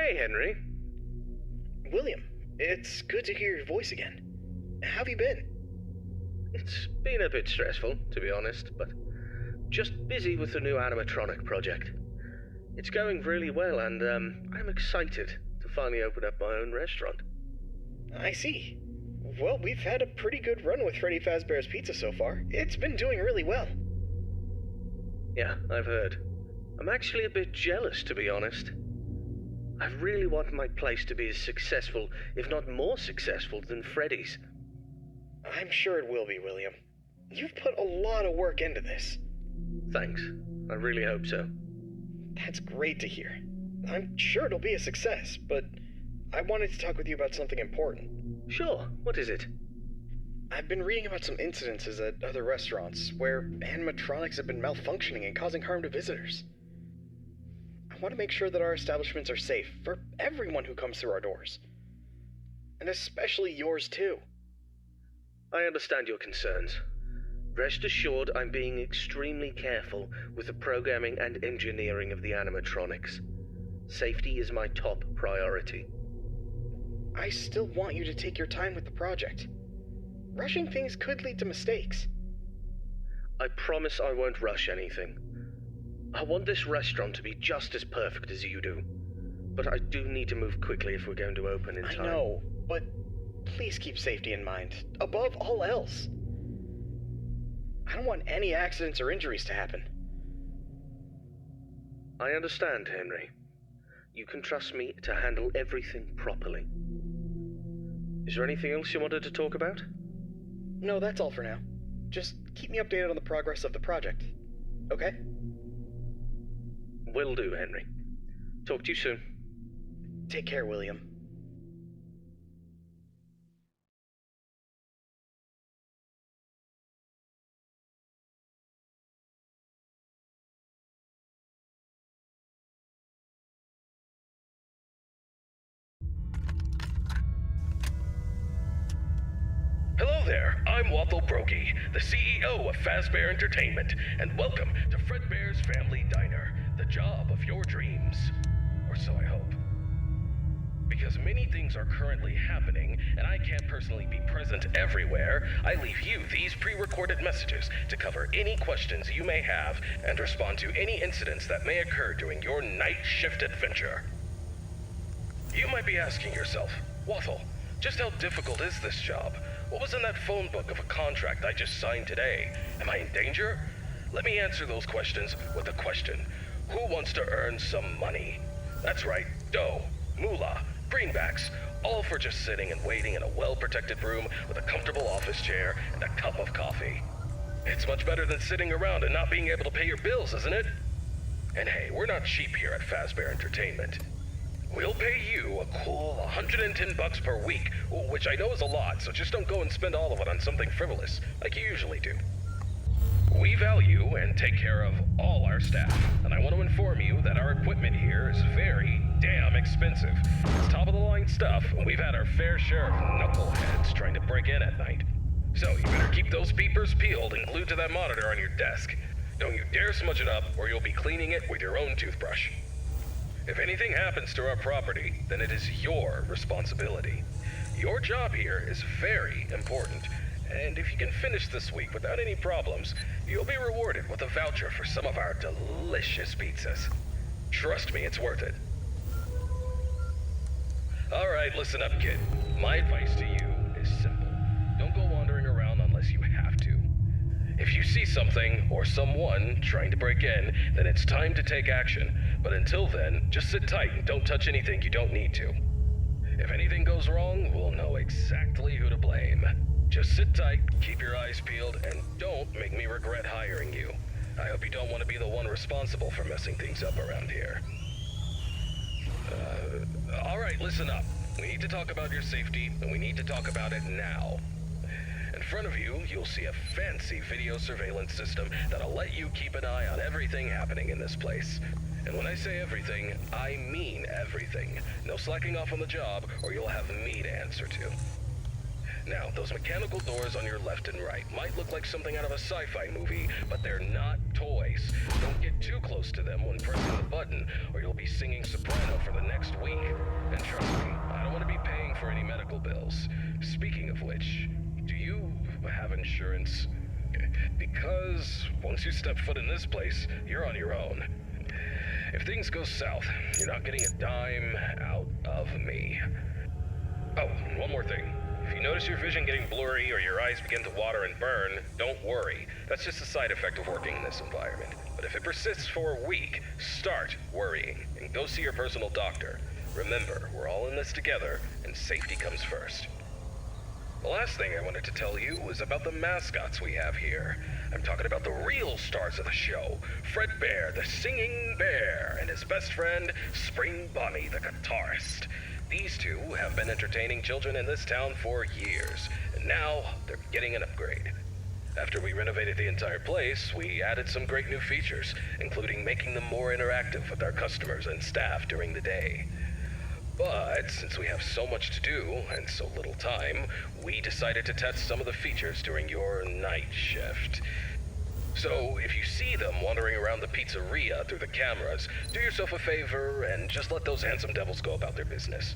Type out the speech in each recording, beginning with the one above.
Hey, Henry. William, it's good to hear your voice again. How have you been? It's been a bit stressful, to be honest, but just busy with the new animatronic project. It's going really well, and I'm excited to finally open up my own restaurant. I see. Well, we've had a pretty good run with Freddy Fazbear's Pizza so far. It's been doing really well. Yeah, I've heard. I'm actually a bit jealous, to be honest. I really want my place to be as successful, if not more successful, than Freddy's. I'm sure it will be, William. You've put a lot of work into this. Thanks. I really hope so. That's great to hear. I'm sure it'll be a success, but I wanted to talk with you about something important. Sure, what is it? I've been reading about some incidences at other restaurants where animatronics have been malfunctioning and causing harm to visitors. I want to make sure that our establishments are safe for everyone who comes through our doors. And especially yours too. I understand your concerns. Rest assured I'm being extremely careful with the programming and engineering of the animatronics. Safety is my top priority. I still want you to take your time with the project. Rushing things could lead to mistakes. I promise I won't rush anything. I want this restaurant to be just as perfect as you do. But I do need to move quickly if we're going to open in time. I know, but please keep safety in mind, above all else. I don't want any accidents or injuries to happen. I understand, Henry. You can trust me to handle everything properly. Is there anything else you wanted to talk about? No, that's all for now. Just keep me updated on the progress of the project, okay? Will do, Henry. Talk to you soon. Take care, William. Hello there, I'm Wathel Brokey, the CEO of Fazbear Entertainment, and welcome to Fredbear's Family Diner, the job of your dreams. Or so I hope. Because many things are currently happening, and I can't personally be present everywhere, I leave you these pre-recorded messages to cover any questions you may have and respond to any incidents that may occur during your night shift adventure. You might be asking yourself, Wathel, just how difficult is this job? What was in that phone book of a contract I just signed today? Am I in danger? Let me answer those questions with a question. Who wants to earn some money? That's right, dough, moolah, greenbacks, all for just sitting and waiting in a well-protected room with a comfortable office chair and a cup of coffee. It's much better than sitting around and not being able to pay your bills, isn't it? And hey, we're not cheap here at Fazbear Entertainment. We'll pay you a cool $110 per week, which I know is a lot, so just don't go and spend all of it on something frivolous, like you usually do. We value and take care of all our staff, and I want to inform you that our equipment here is very damn expensive. It's top-of-the-line stuff, and we've had our fair share of knuckleheads trying to break in at night. So you better keep those peepers peeled and glued to that monitor on your desk. Don't you dare smudge it up, or you'll be cleaning it with your own toothbrush. If anything happens to our property, then it is your responsibility. Your job here is very important, and if you can finish this week without any problems, you'll be rewarded with a voucher for some of our delicious pizzas. Trust me, it's worth it. Alright, listen up, kid. My advice to you is simple. Don't go wandering around unless you have to. If you see something or someone trying to break in, then it's time to take action. But until then, just sit tight and don't touch anything you don't need to. If anything goes wrong, we'll know exactly who to blame. Just sit tight, keep your eyes peeled, and don't make me regret hiring you. I hope you don't want to be the one responsible for messing things up around here. Alright, listen up. We need to talk about your safety, and we need to talk about it now. In front of you, you'll see a fancy video surveillance system that'll let you keep an eye on everything happening in this place. And when I say everything, I mean everything. No slacking off on the job, or you'll have me to answer to. Now, those mechanical doors on your left and right might look like something out of a sci-fi movie, but they're not toys. Don't get too close to them when pressing the button, or you'll be singing soprano for the next week. And trust me, I don't want to be paying for any medical bills. Speaking of which, do you have insurance? Because once you step foot in this place, you're on your own. If things go south, you're not getting a dime out of me. Oh, and one more thing. If you notice your vision getting blurry or your eyes begin to water and burn, don't worry. That's just a side effect of working in this environment. But if it persists for a week, start worrying and go see your personal doctor. Remember, we're all in this together, and safety comes first. The last thing I wanted to tell you is about the mascots we have here. I'm talking about the real stars of the show. Fredbear, the singing bear, and his best friend, Spring Bonnie, the guitarist. These two have been entertaining children in this town for years, and now they're getting an upgrade. After we renovated the entire place, we added some great new features, including making them more interactive with our customers and staff during the day. But since we have so much to do and so little time, we decided to test some of the features during your night shift. So if you see them wandering around the pizzeria through the cameras, do yourself a favor and just let those handsome devils go about their business.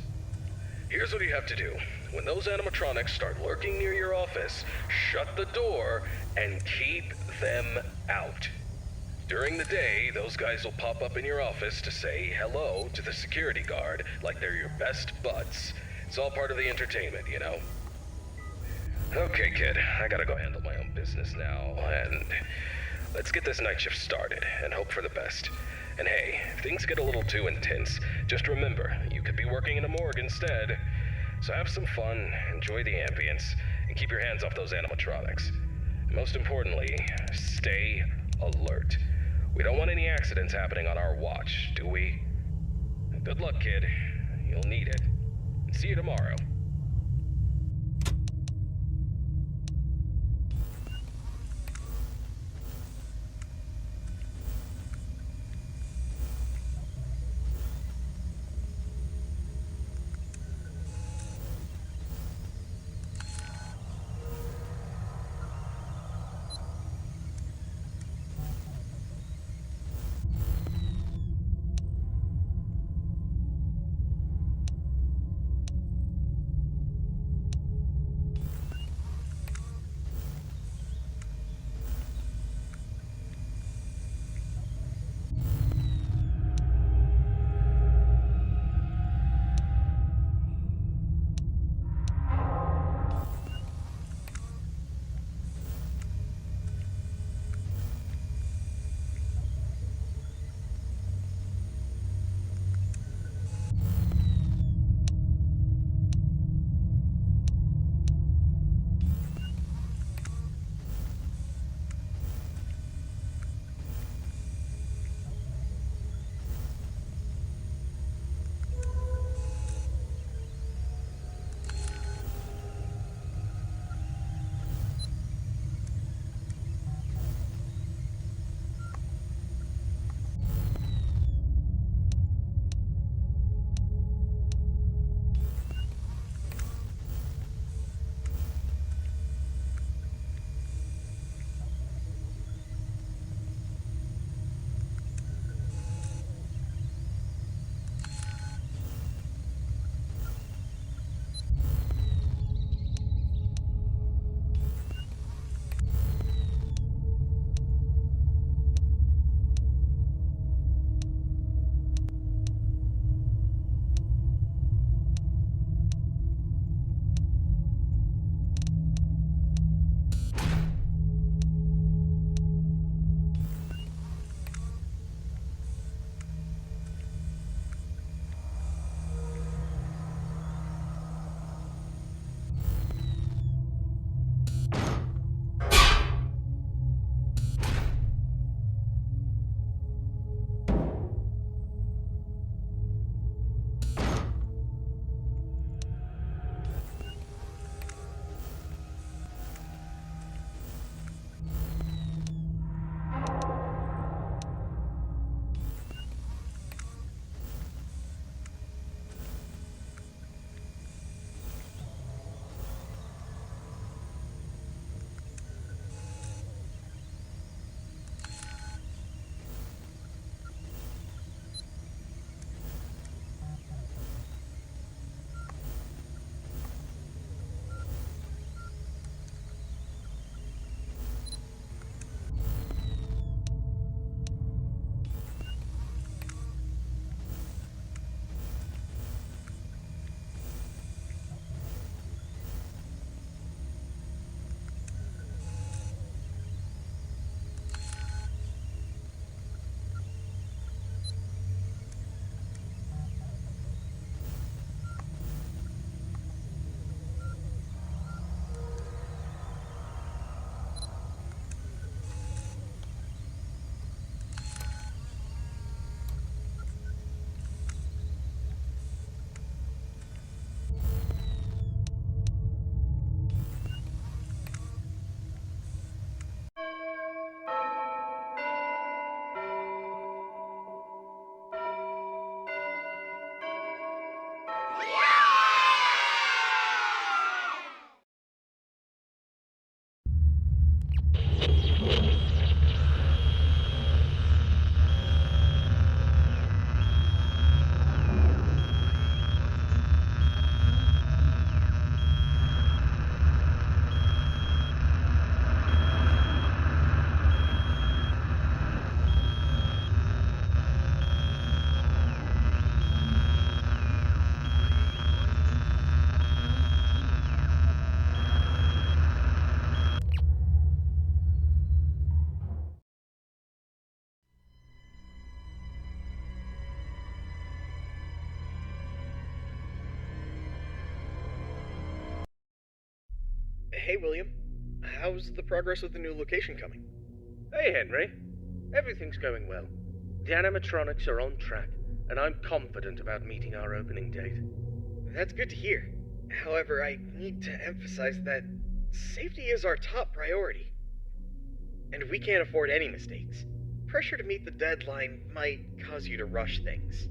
Here's what you have to do. When those animatronics start lurking near your office, shut the door and keep them out. During the day, those guys will pop up in your office to say hello to the security guard like they're your best buds. It's all part of the entertainment, you know? Okay, kid, I gotta go handle my own business now, and let's get this night shift started and hope for the best. And hey, if things get a little too intense, just remember, you could be working in a morgue instead. So have some fun, enjoy the ambience, and keep your hands off those animatronics. Most importantly, stay alert. We don't want any accidents happening on our watch, do we? Good luck, kid. You'll need it. And see you tomorrow. Hey, William. How's the progress with the new location coming? Hey, Henry. Everything's going well. The animatronics are on track, and I'm confident about meeting our opening date. That's good to hear. However, I need to emphasize that safety is our top priority. And we can't afford any mistakes. Pressure to meet the deadline might cause you to rush things.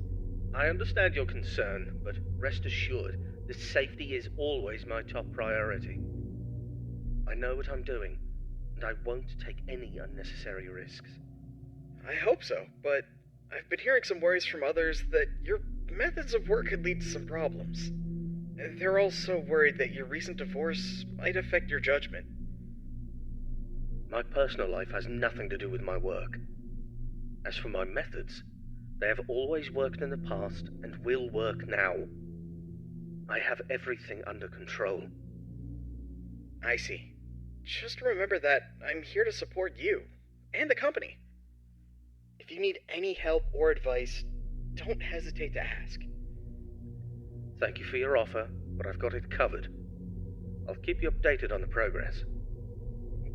I understand your concern, but rest assured that safety is always my top priority. I know what I'm doing, and I won't take any unnecessary risks. I hope so, but I've been hearing some worries from others that your methods of work could lead to some problems. They're also worried that your recent divorce might affect your judgment. My personal life has nothing to do with my work. As for my methods, they have always worked in the past and will work now. I have everything under control. I see. Just remember that I'm here to support you and the company. If you need any help or advice, don't hesitate to ask. Thank you for your offer, but I've got it covered. I'll keep you updated on the progress.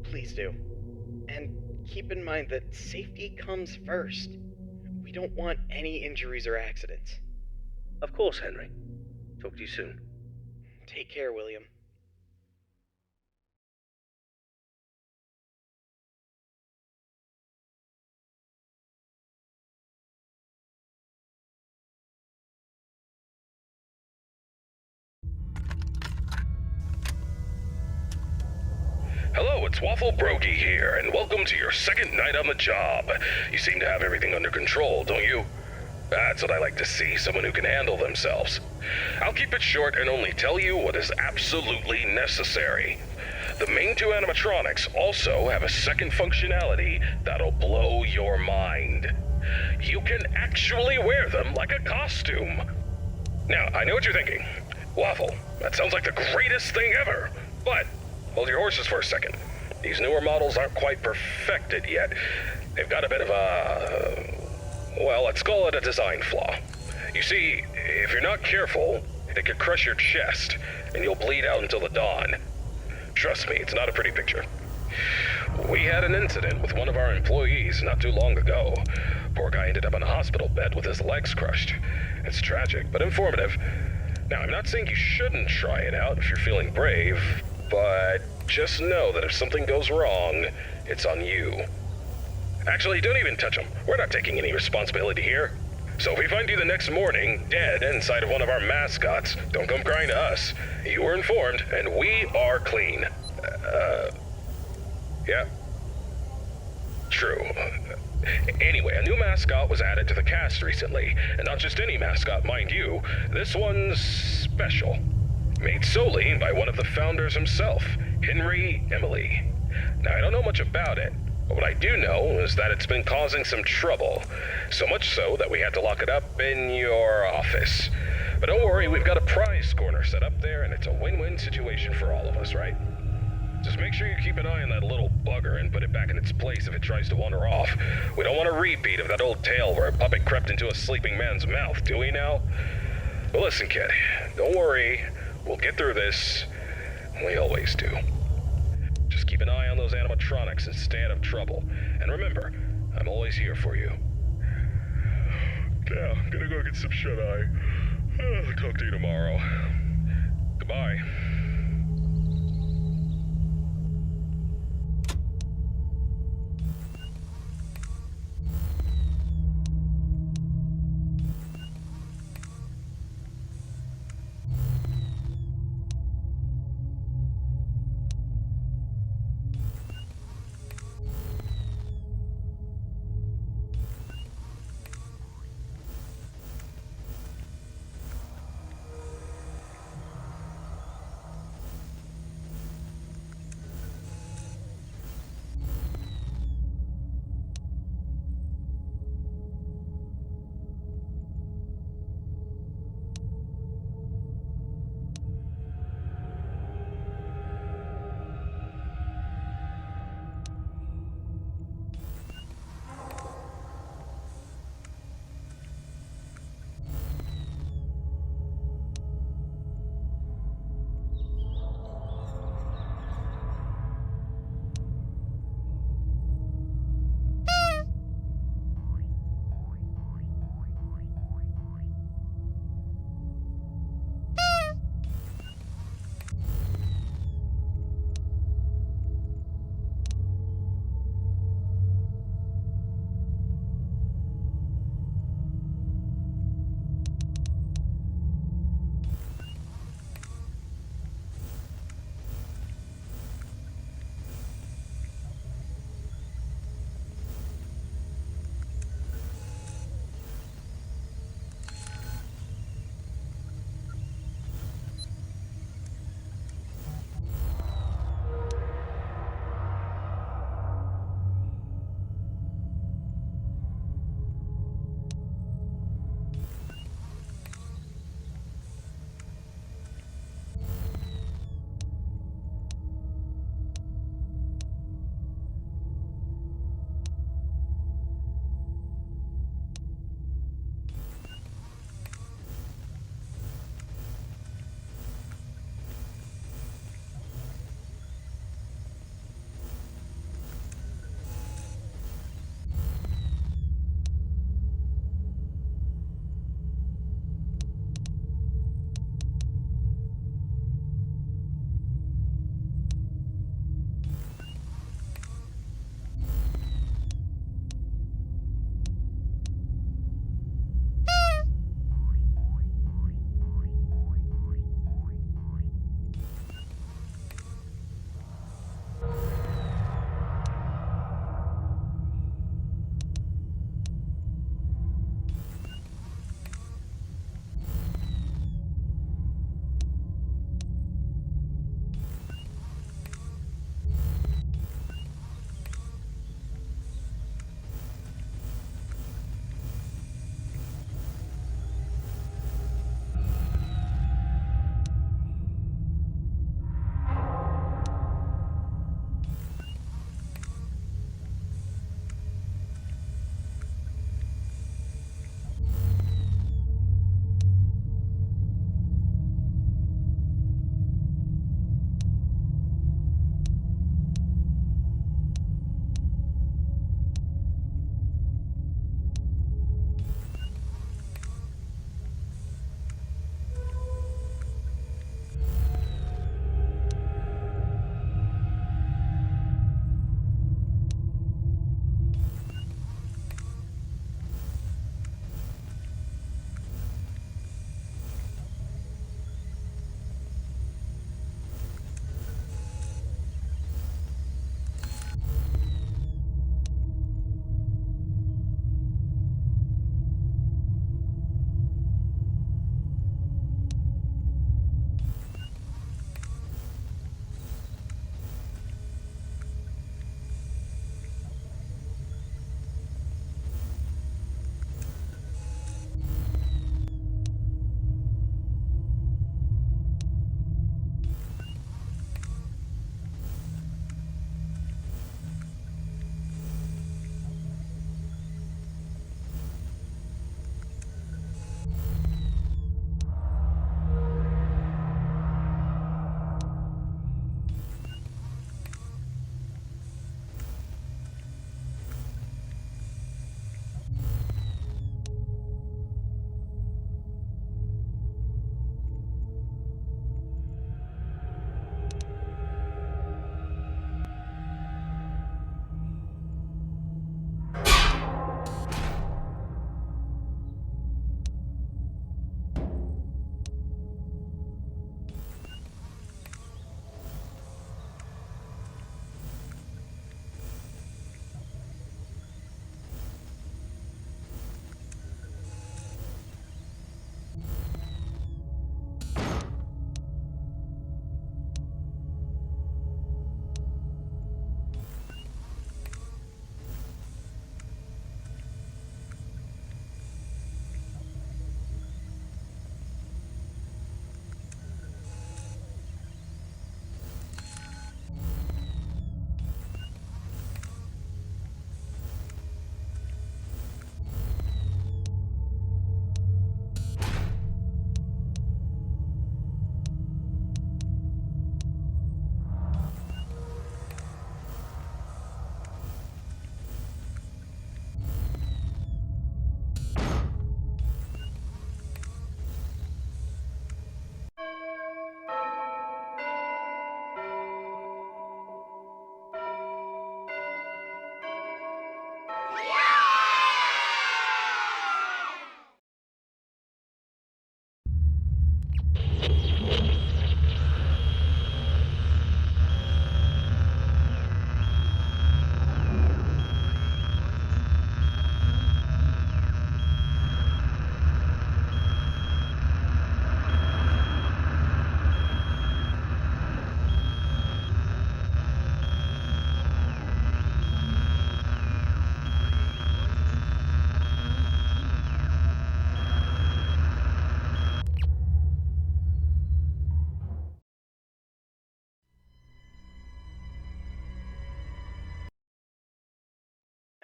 Please do. And keep in mind that safety comes first. We don't want any injuries or accidents. Of course, Henry. Talk to you soon. Take care, William. Hello, it's Waffle Brokey here, and welcome to your second night on the job. You seem to have everything under control, don't you? That's what I like to see, someone who can handle themselves. I'll keep it short and only tell you what is absolutely necessary. The main two animatronics also have a second functionality that'll blow your mind. You can actually wear them like a costume. Now, I know what you're thinking. Waffle, that sounds like the greatest thing ever. But hold your horses for a second. These newer models aren't quite perfected yet. They've got a bit of a... well, let's call it a design flaw. You see, if you're not careful, it could crush your chest, and you'll bleed out until the dawn. Trust me, it's not a pretty picture. We had an incident with one of our employees not too long ago. Poor guy ended up in a hospital bed with his legs crushed. It's tragic, but informative. Now, I'm not saying you shouldn't try it out if you're feeling brave, but just know that if something goes wrong, it's on you. Actually, don't even touch him. We're not taking any responsibility here. So if we find you the next morning, dead inside of one of our mascots, don't come crying to us. You were informed, and we are clean. Yeah. True. Anyway, a new mascot was added to the cast recently, and not just any mascot, mind you. This one's special. Made solely by one of the founders himself, Henry Emily. Now, I don't know much about it, but what I do know is that it's been causing some trouble. So much so that we had to lock it up in your office. But don't worry, we've got a prize corner set up there, and it's a win-win situation for all of us, right? Just make sure you keep an eye on that little bugger and put it back in its place if it tries to wander off. We don't want a repeat of that old tale where a puppet crept into a sleeping man's mouth, do we now? But listen, kid, don't worry. We'll get through this. We always do. Just keep an eye on those animatronics and stay out of trouble. And remember, I'm always here for you. Yeah, I'm gonna go get some shut-eye. Talk to you tomorrow. Goodbye.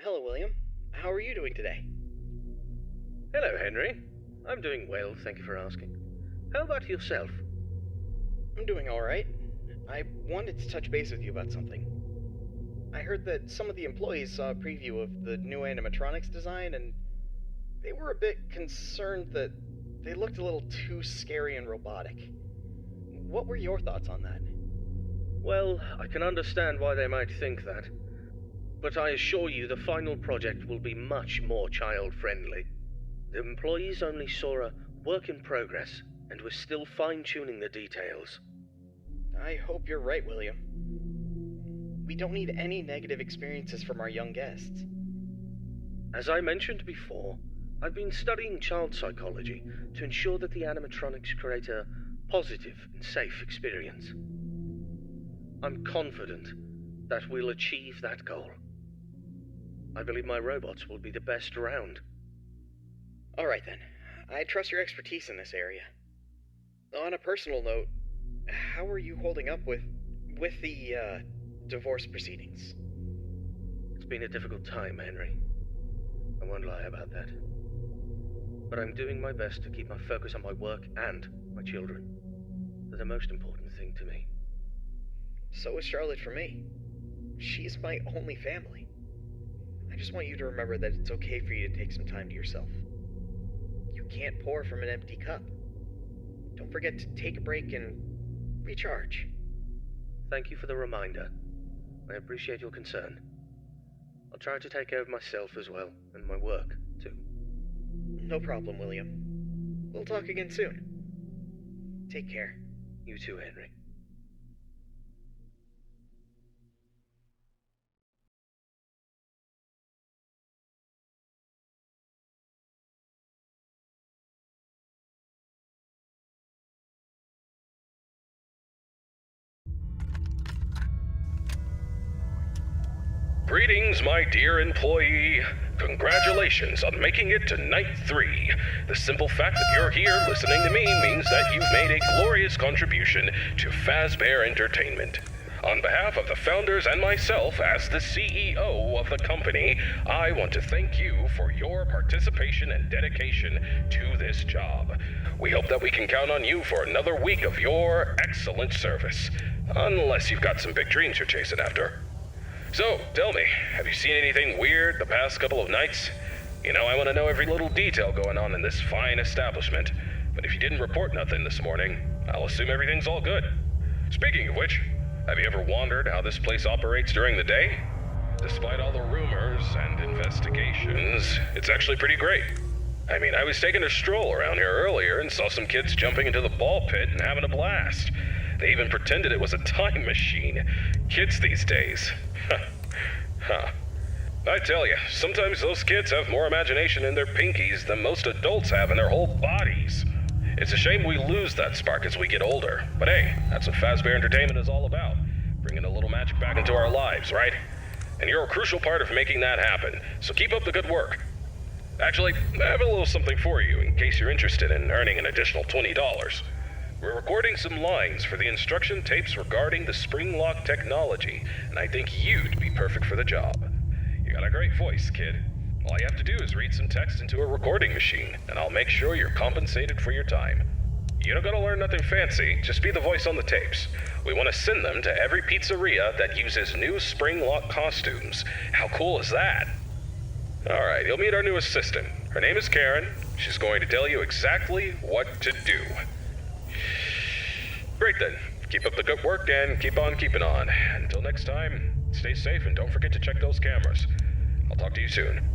Hello, William. How are you doing today? Hello, Henry. I'm doing well, thank you for asking. How about yourself? I'm doing alright. I wanted to touch base with you about something. I heard that some of the employees saw a preview of the new animatronics design, and they were a bit concerned that they looked a little too scary and robotic. What were your thoughts on that? Well, I can understand why they might think that. But I assure you the final project will be much more child-friendly. The employees only saw a work in progress, and we're still fine-tuning the details. I hope you're right, William. We don't need any negative experiences from our young guests. As I mentioned before, I've been studying child psychology to ensure that the animatronics create a positive and safe experience. I'm confident that we'll achieve that goal. I believe my robots will be the best around. Alright then. I trust your expertise in this area. On a personal note, how are you holding up with the divorce proceedings? It's been a difficult time, Henry. I won't lie about that. But I'm doing my best to keep my focus on my work and my children. They're the most important thing to me. So is Charlotte for me. She's my only family. I just want you to remember that it's okay for you to take some time to yourself. You can't pour from an empty cup. Don't forget to take a break and recharge. Thank you for the reminder. I appreciate your concern. I'll try to take care of myself as well, and my work, too. No problem, William. We'll talk again soon. Take care. You too, Henry. Greetings, my dear employee. Congratulations on making it to night 3. The simple fact that you're here listening to me means that you've made a glorious contribution to Fazbear Entertainment. On behalf of the founders and myself as the CEO of the company, I want to thank you for your participation and dedication to this job. We hope that we can count on you for another week of your excellent service. Unless you've got some big dreams you're chasing after. So, tell me, have you seen anything weird the past couple of nights? You know, I want to know every little detail going on in this fine establishment. But if you didn't report nothing this morning, I'll assume everything's all good. Speaking of which, have you ever wondered how this place operates during the day? Despite all the rumors and investigations, it's actually pretty great. I mean, I was taking a stroll around here earlier and saw some kids jumping into the ball pit and having a blast. They even pretended it was a time machine. Kids these days. Huh. I tell you, sometimes those kids have more imagination in their pinkies than most adults have in their whole bodies. It's a shame we lose that spark as we get older. But hey, that's what Fazbear Entertainment is all about. Bringing a little magic back into our lives, right? And you're a crucial part of making that happen, so keep up the good work. Actually, I have a little something for you in case you're interested in earning an additional $20. We're recording some lines for the instruction tapes regarding the spring lock technology, and I think you'd be perfect for the job. You got a great voice, kid. All you have to do is read some text into a recording machine, and I'll make sure you're compensated for your time. You don't gotta learn nothing fancy, just be the voice on the tapes. We want to send them to every pizzeria that uses new spring lock costumes. How cool is that? Alright, you'll meet our new assistant. Her name is Karen. She's going to tell you exactly what to do. Great then. Keep up the good work and keep on keeping on. Until next time, stay safe and don't forget to check those cameras. I'll talk to you soon.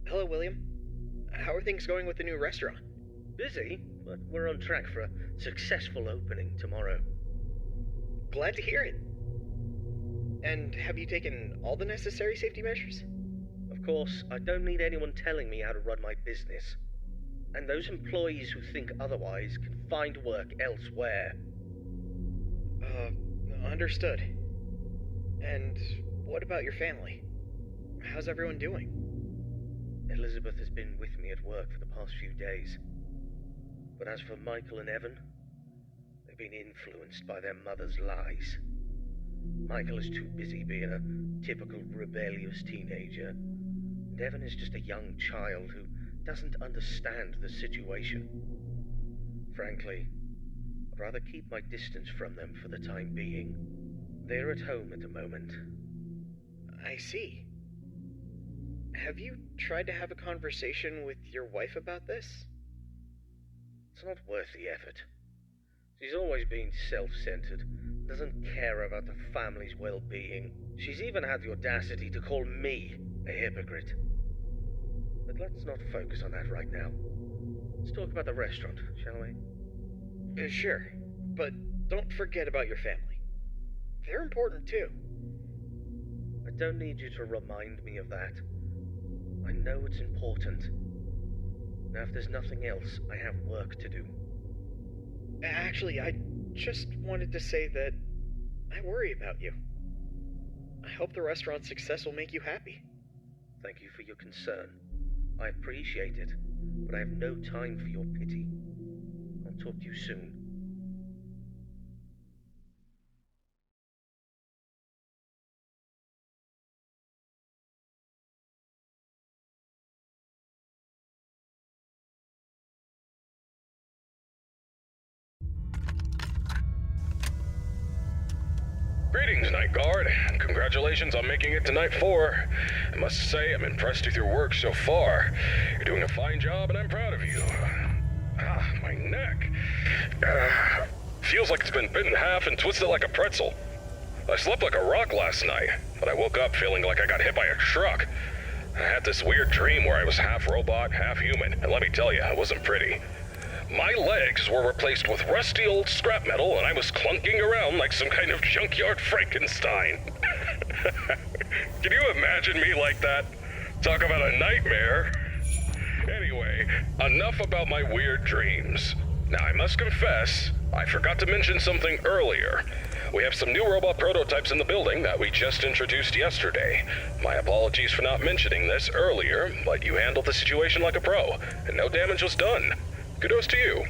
Hello, William. How are things going with the new restaurant? Busy, but we're on track for a successful opening tomorrow. Glad to hear it. And have you taken all the necessary safety measures? Of course, I don't need anyone telling me how to run my business. And those employees who think otherwise can find work elsewhere. Understood. And what about your family? How's everyone doing? Elizabeth has been with me at work for the past few days. But as for Michael and Evan, they've been influenced by their mother's lies. Michael is too busy being a typical rebellious teenager, and Evan is just a young child who doesn't understand the situation. Frankly, I'd rather keep my distance from them for the time being. They're at home at the moment. I see. Have you tried to have a conversation with your wife about this? It's not worth the effort. She's always been self-centered, doesn't care about the family's well-being. She's even had the audacity to call me a hypocrite. But let's not focus on that right now. Let's talk about the restaurant, shall we? Sure, but don't forget about your family. They're important too. I don't need you to remind me of that. I know it's important. Now, if there's nothing else, I have work to do. Actually, I just wanted to say that I worry about you. I hope the restaurant's success will make you happy. Thank you for your concern. I appreciate it, but I have no time for your pity. I'll talk to you soon. Greetings, Night Guard. Congratulations on making it to Night 4. I must say, I'm impressed with your work so far. You're doing a fine job, and I'm proud of you. My neck. Feels like it's been bitten in half and twisted like a pretzel. I slept like a rock last night, but I woke up feeling like I got hit by a truck. I had this weird dream where I was half robot, half human, and let me tell you, it wasn't pretty. My legs were replaced with rusty old scrap metal, and I was clunking around like some kind of junkyard Frankenstein. Can you imagine me like that? Talk about a nightmare. Anyway, enough about my weird dreams. Now, I must confess, I forgot to mention something earlier. We have some new robot prototypes in the building that we just introduced yesterday. My apologies for not mentioning this earlier, but you handled the situation like a pro, and no damage was done. Kudos to you.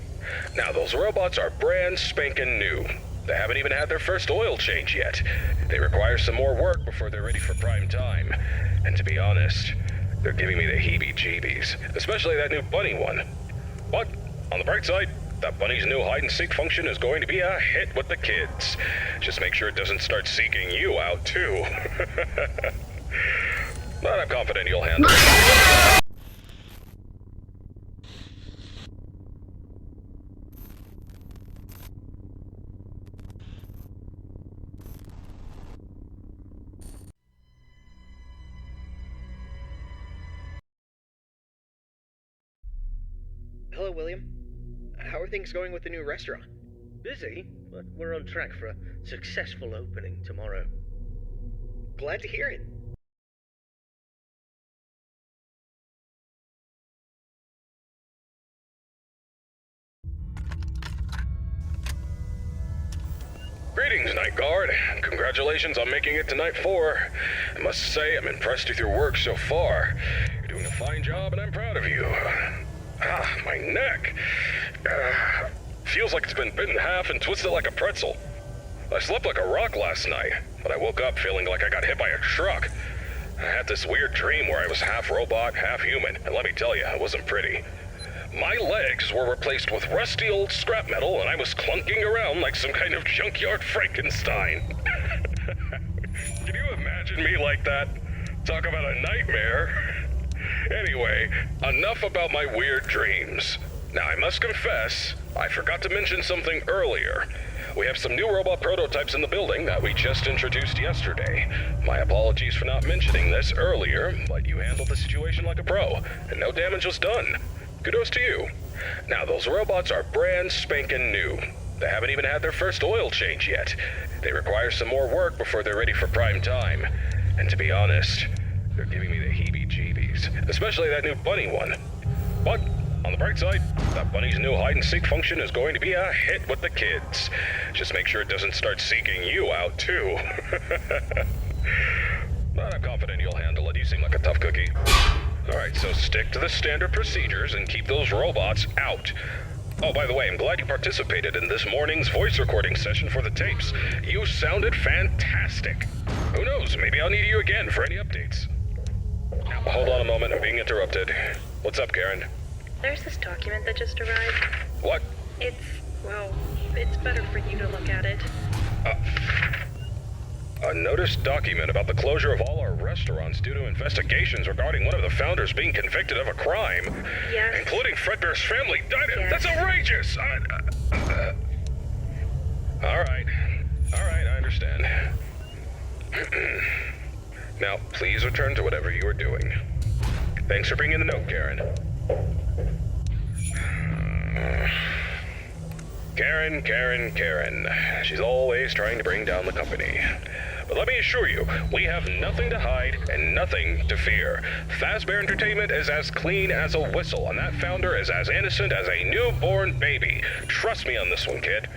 Now, those robots are brand spanking new. They haven't even had their first oil change yet. They require some more work before they're ready for prime time. And to be honest, they're giving me the heebie-jeebies, especially that new bunny one. But, on the bright side, that bunny's new hide-and-seek function is going to be a hit with the kids. Just make sure it doesn't start seeking you out, too. But I'm confident you'll handle it. Hello, William. How are things going with the new restaurant? Busy, but we're on track for a successful opening tomorrow. Glad to hear it. Greetings, Night Guard. Congratulations on making it to Night 4. I must say, I'm impressed with your work so far. You're doing a fine job, and I'm proud of you. My neck. Feels like it's been bit in half and twisted like a pretzel. I slept like a rock last night, but I woke up feeling like I got hit by a truck. I had this weird dream where I was half robot, half human, and let me tell you, it wasn't pretty. My legs were replaced with rusty old scrap metal, and I was clunking around like some kind of junkyard Frankenstein. Can you imagine me like that? Talk about a nightmare. Anyway, enough about my weird dreams. Now, I must confess, I forgot to mention something earlier. We have some new robot prototypes in the building that we just introduced yesterday. My apologies for not mentioning this earlier, but you handled the situation like a pro, and no damage was done. Kudos to you. Now, those robots are brand spanking new. They haven't even had their first oil change yet. They require some more work before they're ready for prime time. And to be honest, they're giving me the heebie-jeebies, especially that new bunny one. But on the bright side, that bunny's new hide-and-seek function is going to be a hit with the kids. Just make sure it doesn't start seeking you out, too. But I'm confident you'll handle it. You seem like a tough cookie. Alright, so stick to the standard procedures and keep those robots out. Oh, by the way, I'm glad you participated in this morning's voice recording session for the tapes. You sounded fantastic. Who knows, maybe I'll need you again for any updates. Now, hold on a moment, I'm being interrupted. What's up, Karen? There's this document that just arrived. What? It's better for you to look at it. A notice document about the closure of all our restaurants due to investigations regarding one of the founders being convicted of a crime. Yes. Including Fredbear's family diner. Yes. That's outrageous! Alright, I understand. Now, please return to whatever you are doing. Thanks for bringing the note, Karen. Karen. She's always trying to bring down the company. But let me assure you, we have nothing to hide and nothing to fear. Fazbear Entertainment is as clean as a whistle, and that founder is as innocent as a newborn baby. Trust me on this one, kid.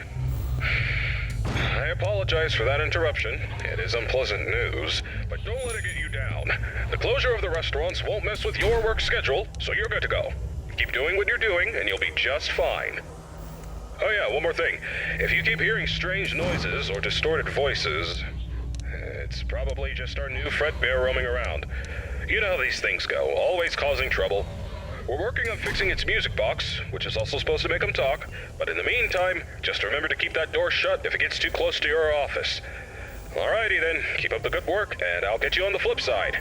I apologize for that interruption. It is unpleasant news, but don't let it get you down. The closure of the restaurants won't mess with your work schedule, so you're good to go. Keep doing what you're doing, and you'll be just fine. Oh yeah, one more thing. If you keep hearing strange noises or distorted voices, it's probably just our new Fredbear roaming around. You know how these things go, always causing trouble. We're working on fixing its music box, which is also supposed to make them talk, but in the meantime, just remember to keep that door shut if it gets too close to your office. Alrighty then, keep up the good work, and I'll get you on the flip side.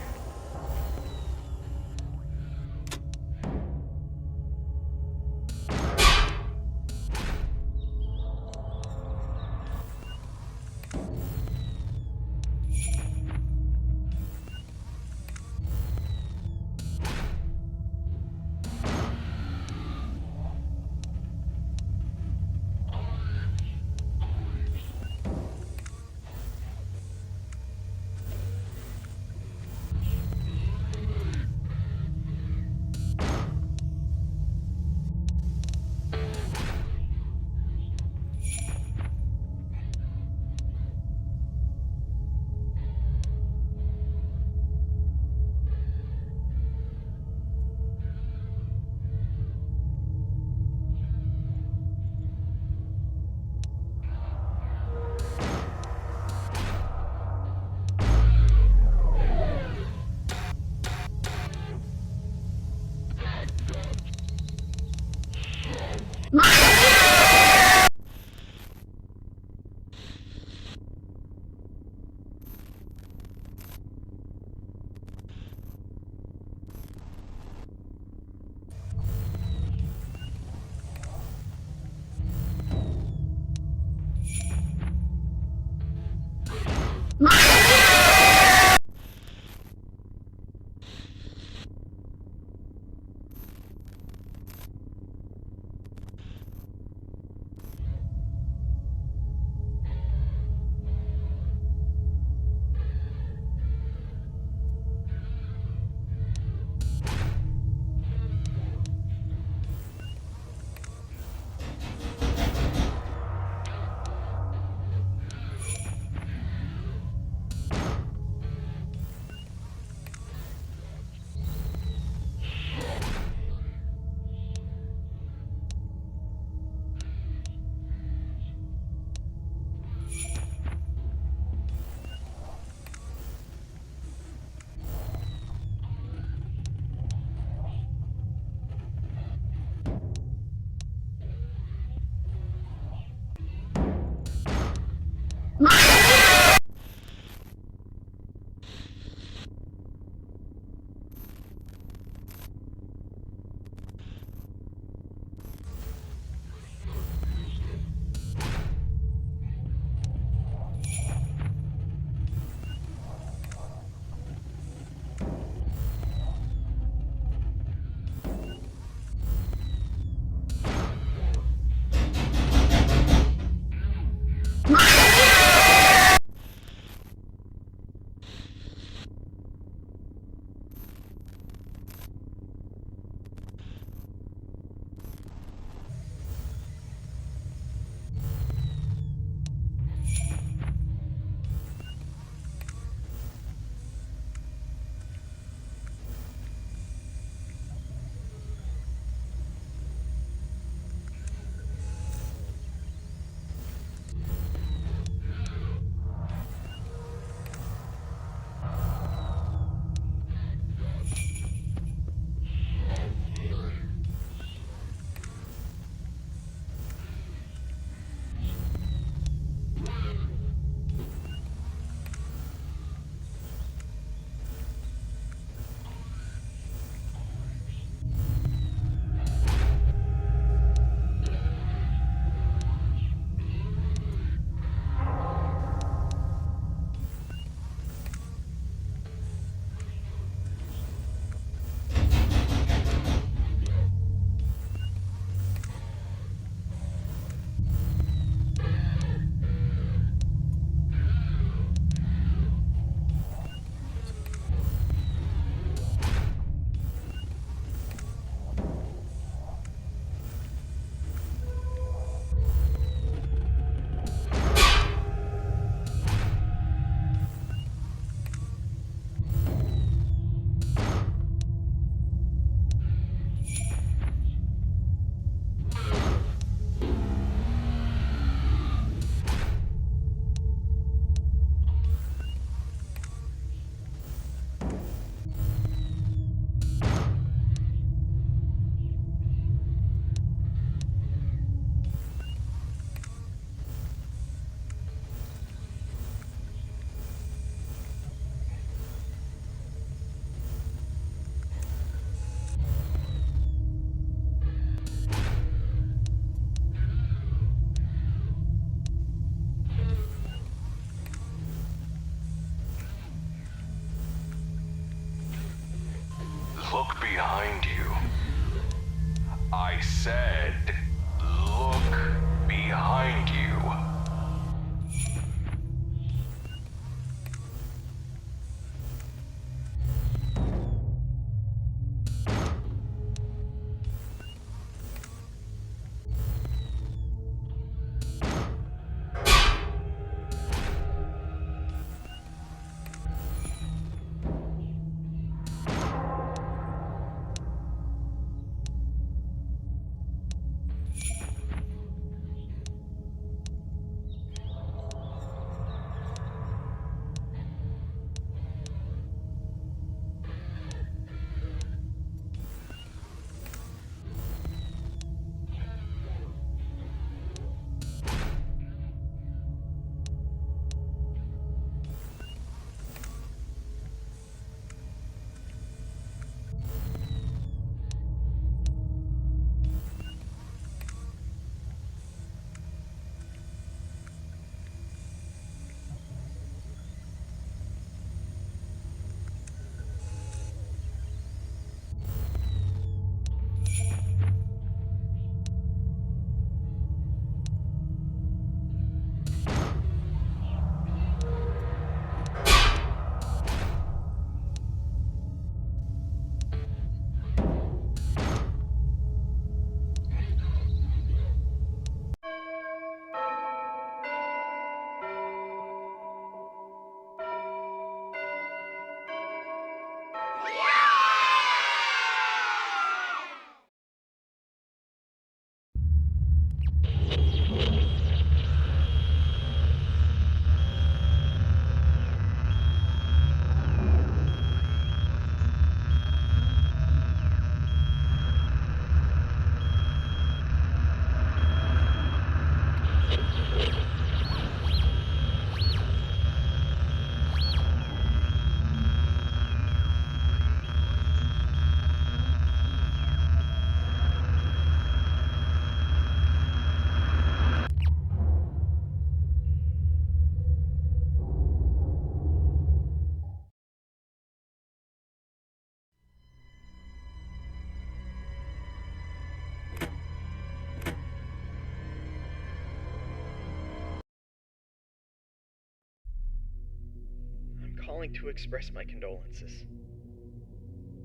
calling to express my condolences.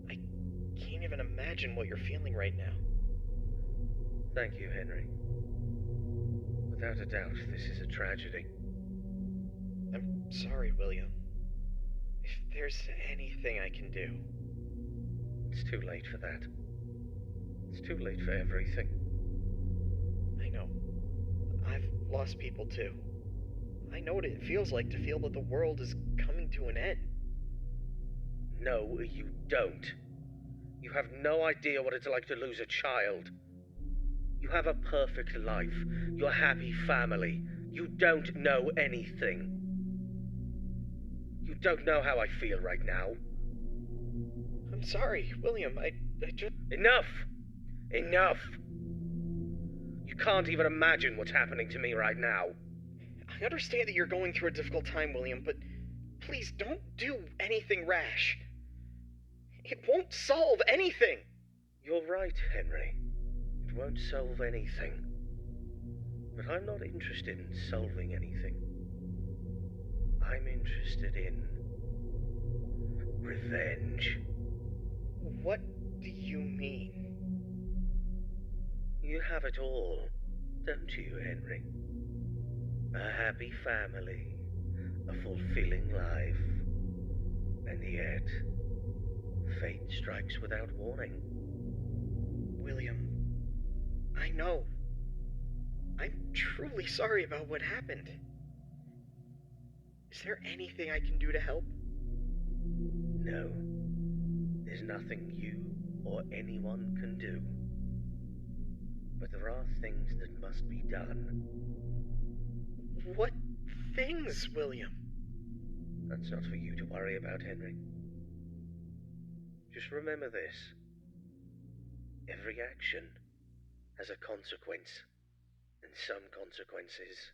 I can't even imagine what you're feeling right now. Thank you, Henry. Without a doubt, this is a tragedy. I'm sorry, William. If there's anything I can do... It's too late for that. It's too late for everything. I know. I've lost people too. I know what it feels like to feel that the world is coming to an end. No, you don't. You have no idea what it's like to lose a child. You have a perfect life. Your happy family. You don't know anything. You don't know how I feel right now. I'm sorry, William. I just... Enough! Enough! You can't even imagine what's happening to me right now. I understand that you're going through a difficult time, William, but please don't do anything rash. It won't solve anything. You're right, Henry. It won't solve anything. But I'm not interested in solving anything. I'm interested in... revenge. What do you mean? You have it all, don't you, Henry? A happy family, a fulfilling life, and yet, fate strikes without warning. William, I know. I'm truly sorry about what happened. Is there anything I can do to help? No. There's nothing you or anyone can do. But there are things that must be done. What things, William? That's not for you to worry about, Henry. Just remember this. Every action has a consequence, and some consequences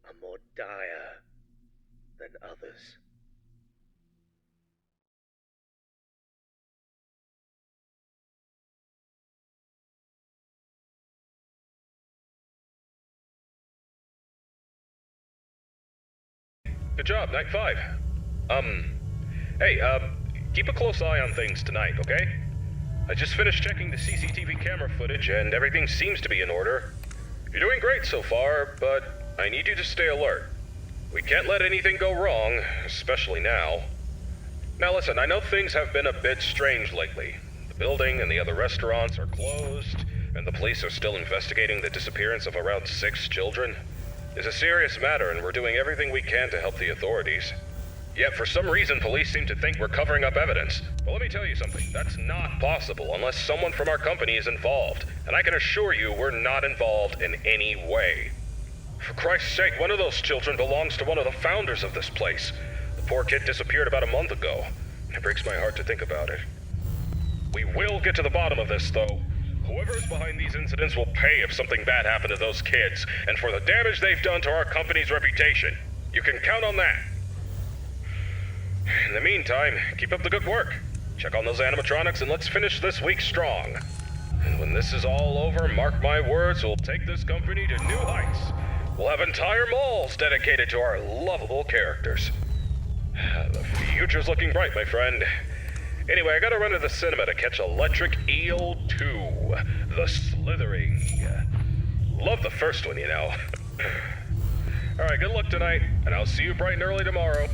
are more dire than others. Good job, Night 5. Keep a close eye on things tonight, okay? I just finished checking the CCTV camera footage and everything seems to be in order. You're doing great so far, but I need you to stay alert. We can't let anything go wrong, especially now. Now listen, I know things have been a bit strange lately. The building and the other restaurants are closed, and the police are still investigating the disappearance of around 6 children. It's a serious matter, and we're doing everything we can to help the authorities. Yet, for some reason, police seem to think we're covering up evidence. Well, let me tell you something. That's not possible unless someone from our company is involved. And I can assure you we're not involved in any way. For Christ's sake, one of those children belongs to one of the founders of this place. The poor kid disappeared about a month ago. It breaks my heart to think about it. We will get to the bottom of this, though. Whoever is behind these incidents will pay if something bad happened to those kids, and for the damage they've done to our company's reputation. You can count on that. In the meantime, keep up the good work. Check on those animatronics and let's finish this week strong. And when this is all over, mark my words, we'll take this company to new heights. We'll have entire malls dedicated to our lovable characters. The future's looking bright, my friend. Anyway, I gotta run to the cinema to catch Electric Eel 2, The Slithering. Love the first one, you know. Alright, good luck tonight, and I'll see you bright and early tomorrow.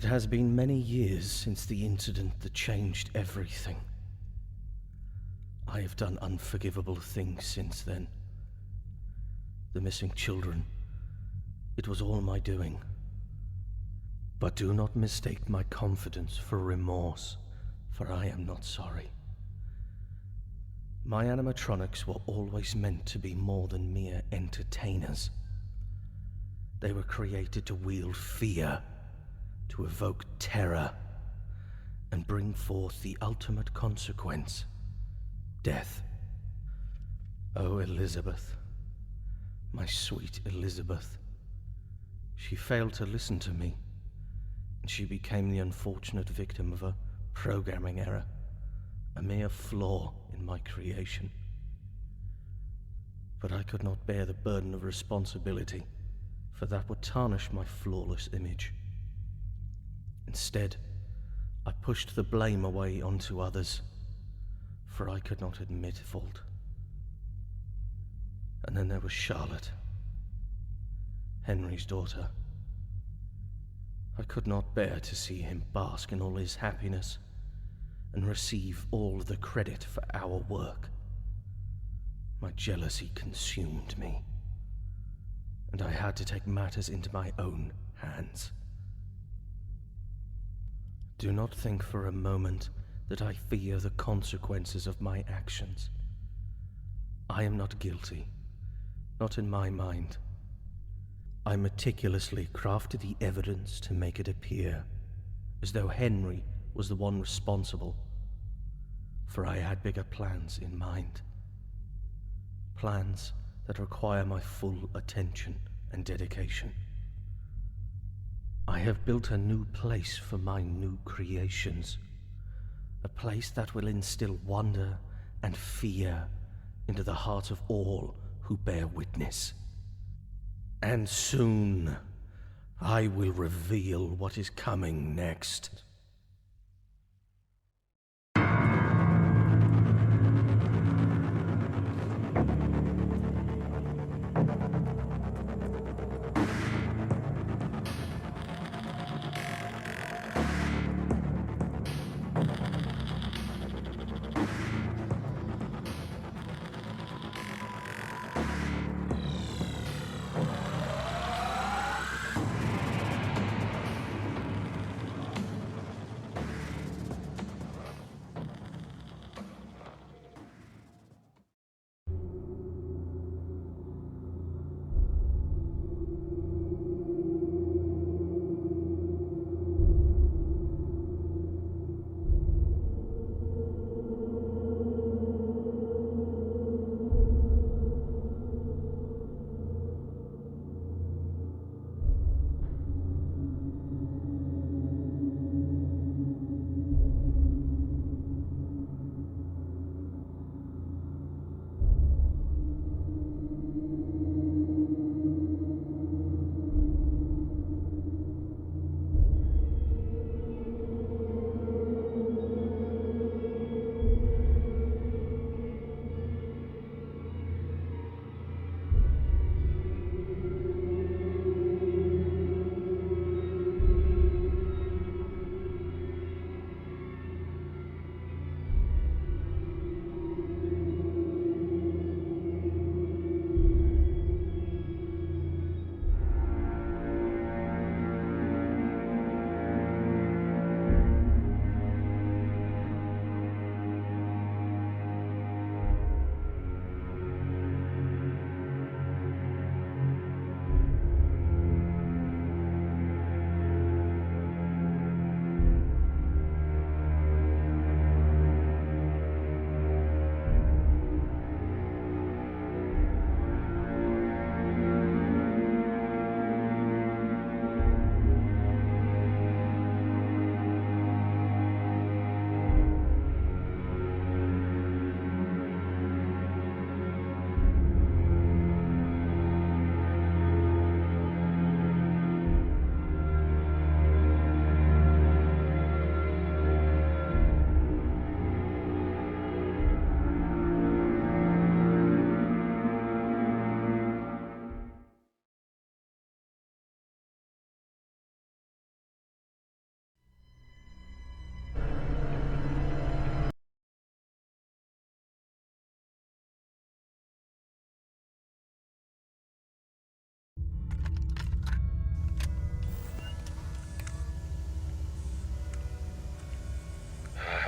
It has been many years since the incident that changed everything. I have done unforgivable things since then. The missing children, it was all my doing. But do not mistake my confidence for remorse, for I am not sorry. My animatronics were always meant to be more than mere entertainers. They were created to wield fear, to evoke terror, and bring forth the ultimate consequence, death. Oh, Elizabeth, my sweet Elizabeth. She failed to listen to me, and she became the unfortunate victim of a programming error, a mere flaw in my creation. But I could not bear the burden of responsibility, for that would tarnish my flawless image. Instead, I pushed the blame away onto others, for I could not admit fault. And then there was Charlotte, Henry's daughter. I could not bear to see him bask in all his happiness and receive all the credit for our work. My jealousy consumed me, and I had to take matters into my own hands. Do not think for a moment that I fear the consequences of my actions. I am not guilty, not in my mind. I meticulously crafted the evidence to make it appear as though Henry was the one responsible, for I had bigger plans in mind. Plans that require my full attention and dedication. I have built a new place for my new creations, a place that will instill wonder and fear into the hearts of all who bear witness. And soon, I will reveal what is coming next.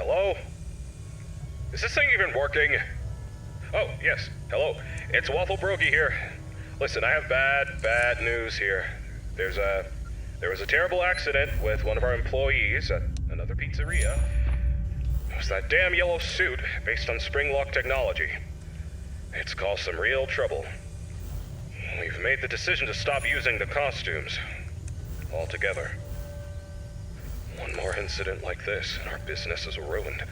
hello? Is this thing even working? Oh, yes, hello. It's Waffle Brokey here. Listen, I have bad news here. There was a terrible accident with one of our employees at another pizzeria. It was that damn yellow suit based on Springlock technology. It's caused some real trouble. We've made the decision to stop using the costumes altogether. One more incident like this, and our business is ruined.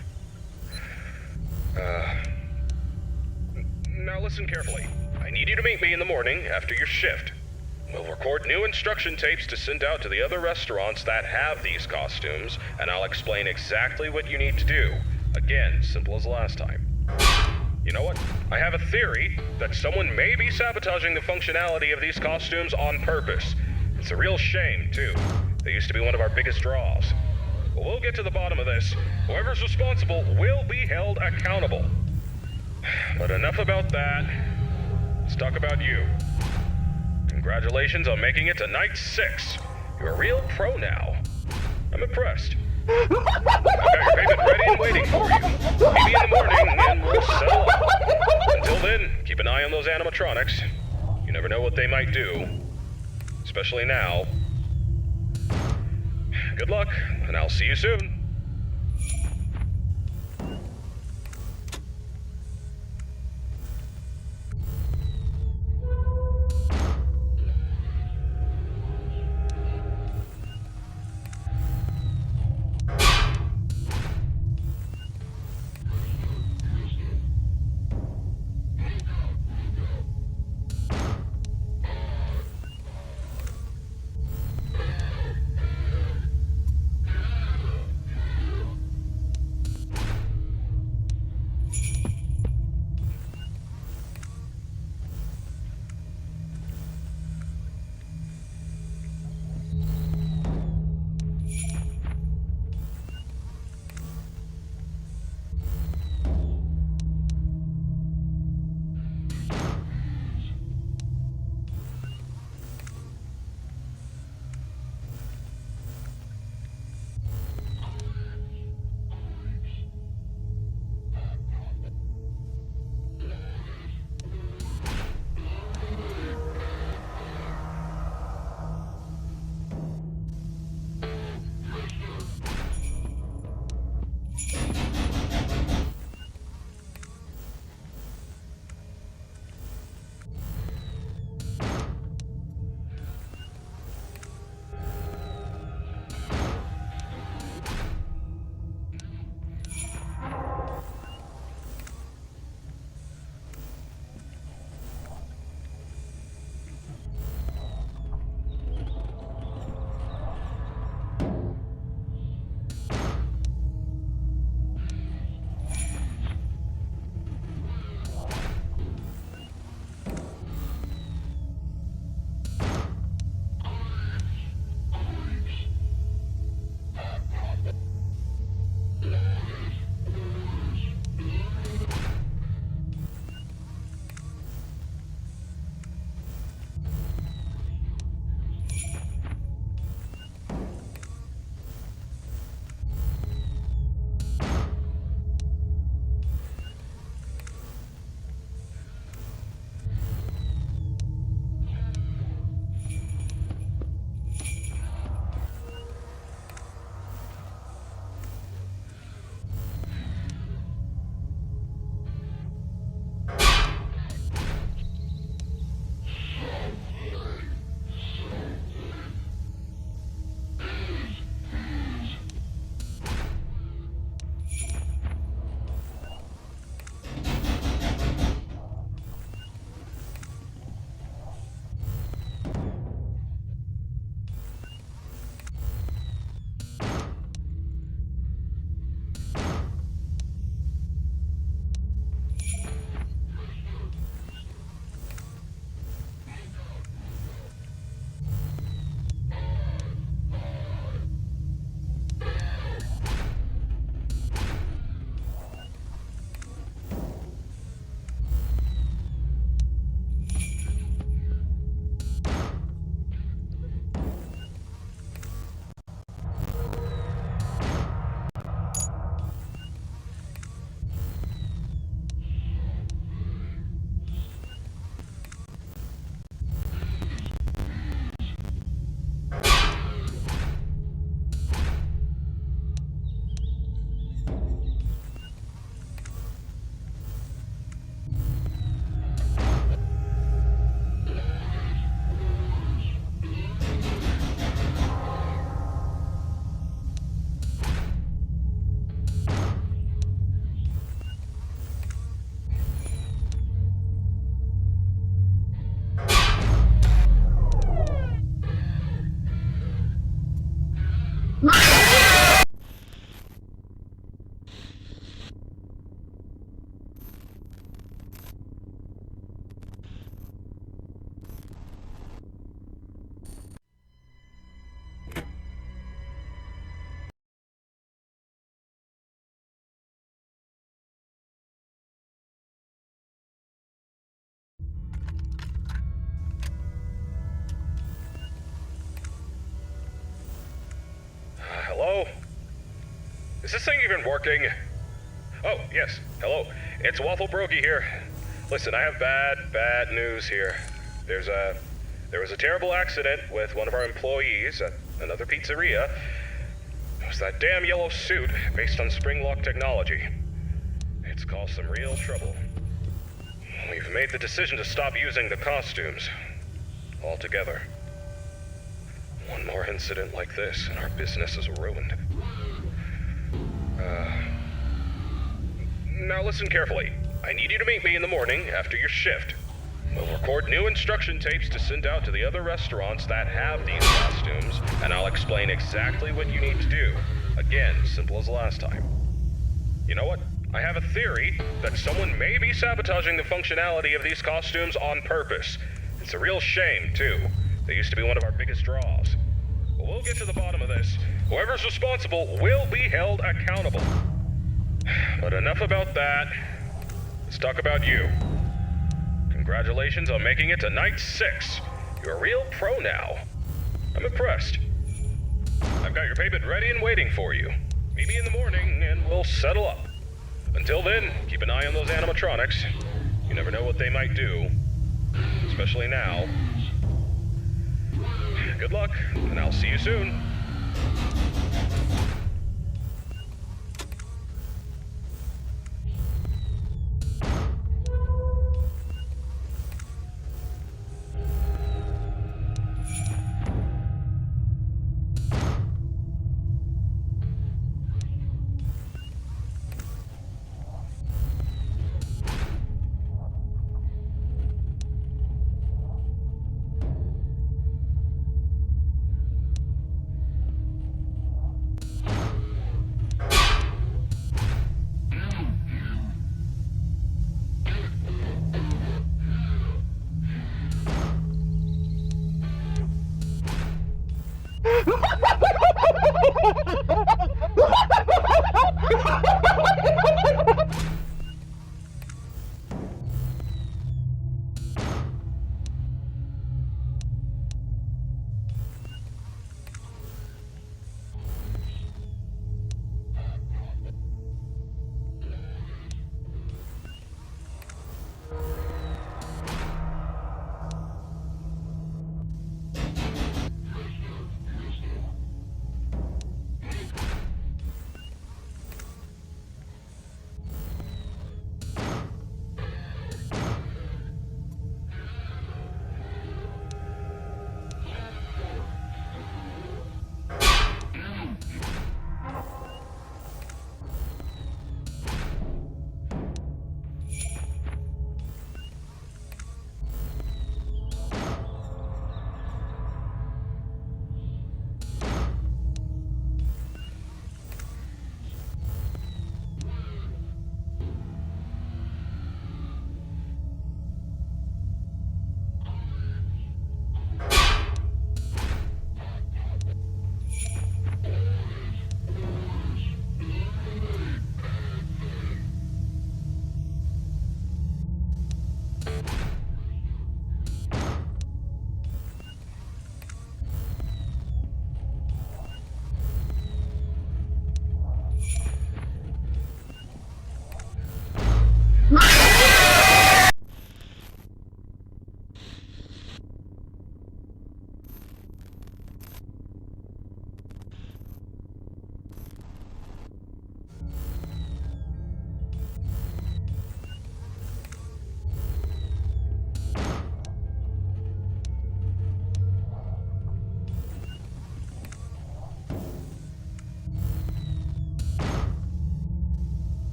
Now listen carefully. I need you to meet me in the morning after your shift. We'll record new instruction tapes to send out to the other restaurants that have these costumes, and I'll explain exactly what you need to do. Again, simple as last time. You know what? I have a theory that someone may be sabotaging the functionality of these costumes on purpose. It's a real shame, too. They used to be one of our biggest draws. But we'll get to the bottom of this. Whoever's responsible will be held accountable. But enough about that. Let's talk about you. Congratulations on making it to night 6. You're a real pro now. I'm impressed. I've got your payment ready and waiting for you. Meet me in the morning and we'll settle up. Until then, keep an eye on those animatronics. You never know what they might do. Especially now. Good luck, and I'll see you soon. Hello? Is this thing even working? Oh, yes. Hello. It's Waffle Brokey here. Listen, I have bad news here. There was a terrible accident with one of our employees at another pizzeria. It was that damn yellow suit based on Springlock technology. It's caused some real trouble. We've made the decision to stop using the costumes altogether. One more incident like this and our business is ruined. Now listen carefully. I need you to meet me in the morning after your shift. We'll record new instruction tapes to send out to the other restaurants that have these costumes, and I'll explain exactly what you need to do. Again, simple as last time. You know what? I have a theory that someone may be sabotaging the functionality of these costumes on purpose. It's a real shame, too. They used to be one of our biggest draws. But we'll get to the bottom of this. Whoever's responsible will be held accountable. But enough about that. Let's talk about you. Congratulations on making it to night 6. You're a real pro now. I'm impressed. I've got your payment ready and waiting for you. Meet me in the morning and we'll settle up. Until then, keep an eye on those animatronics. You never know what they might do. Especially now. Good luck, and I'll see you soon.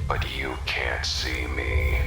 but you can't see me.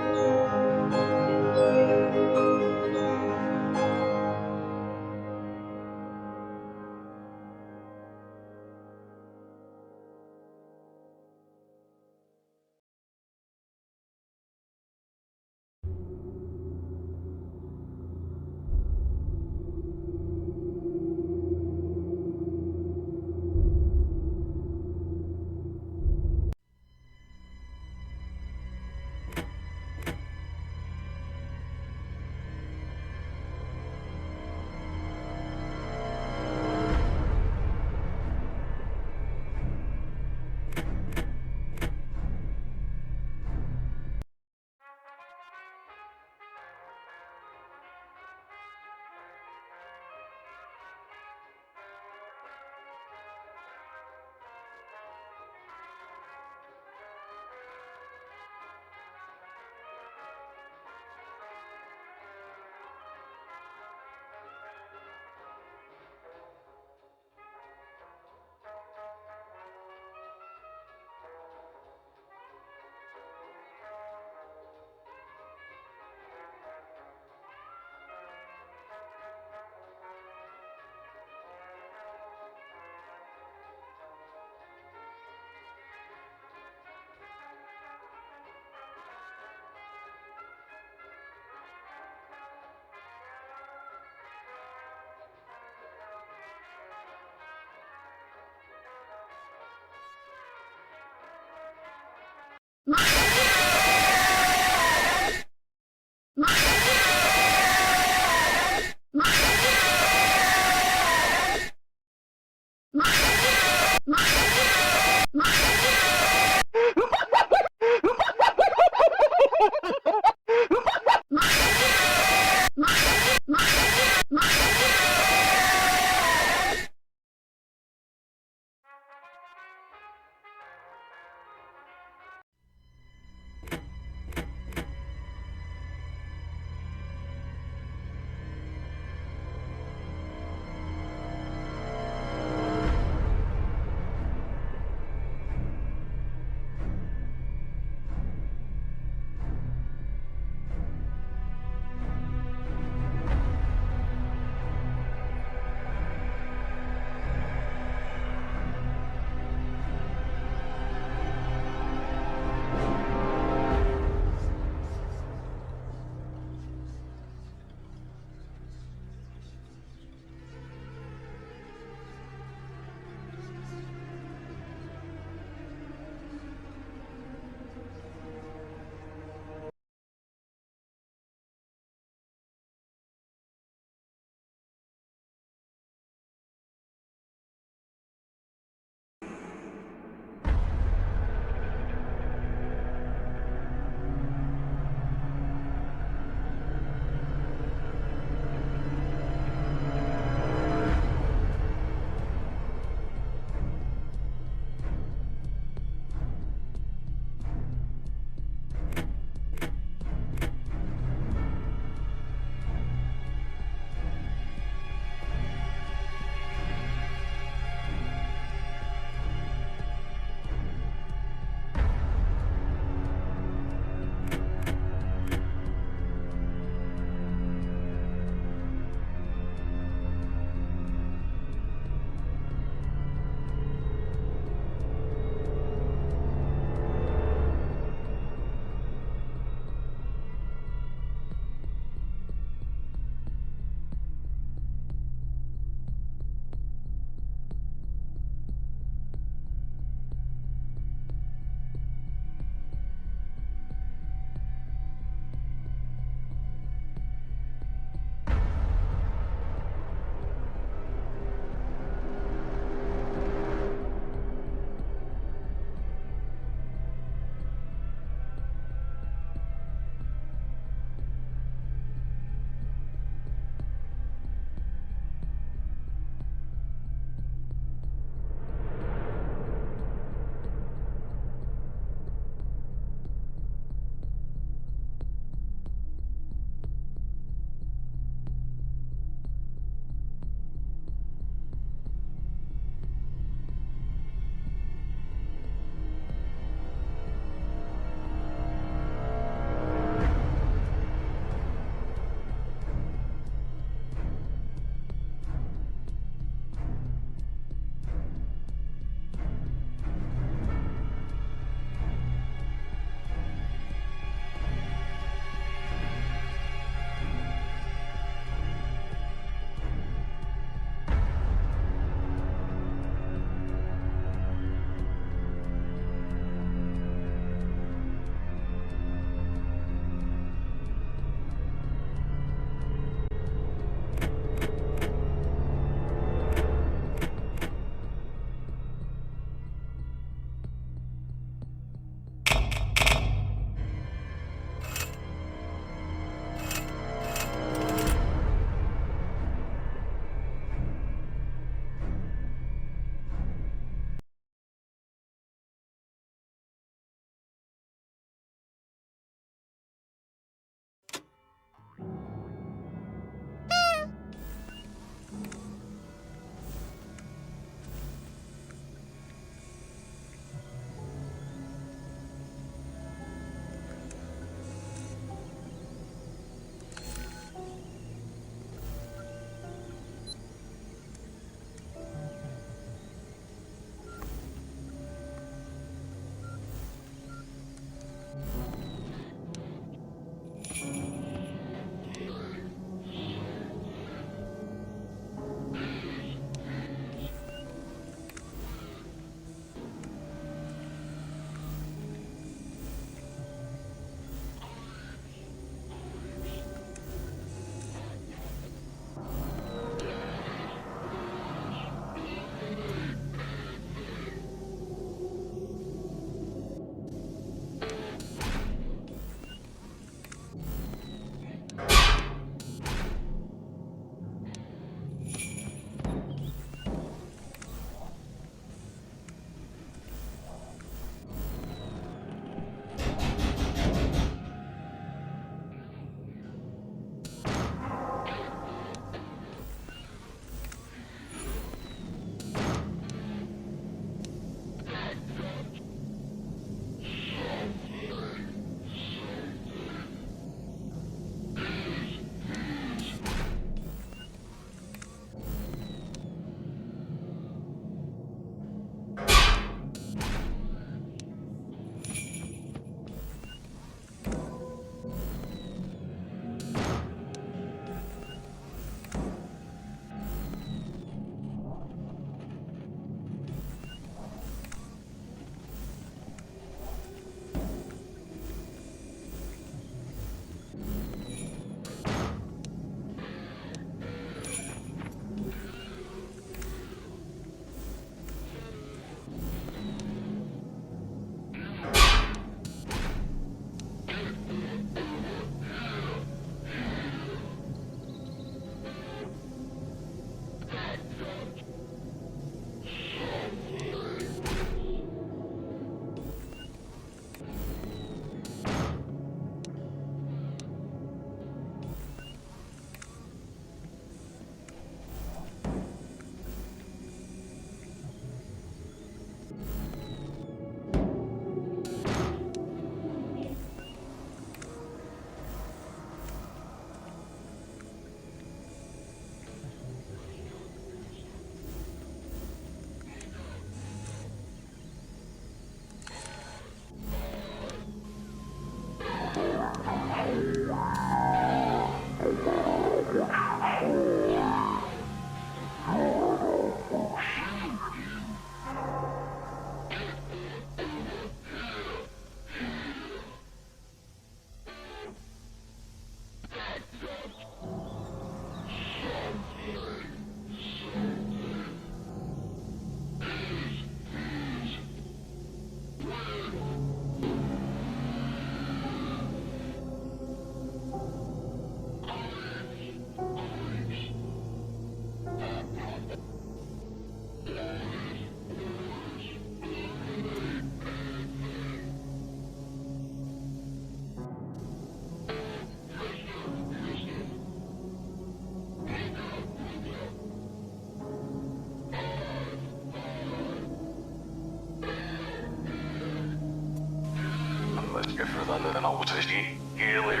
나는 어떻게 일을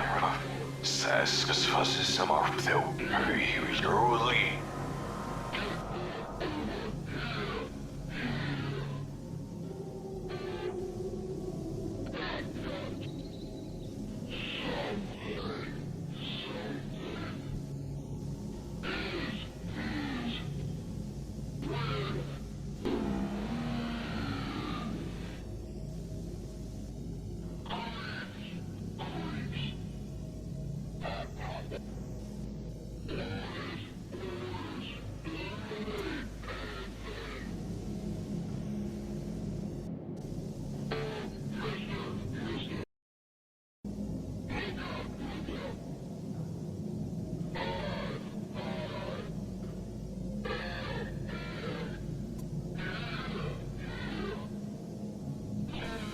사스스파스 사마르테오 유유리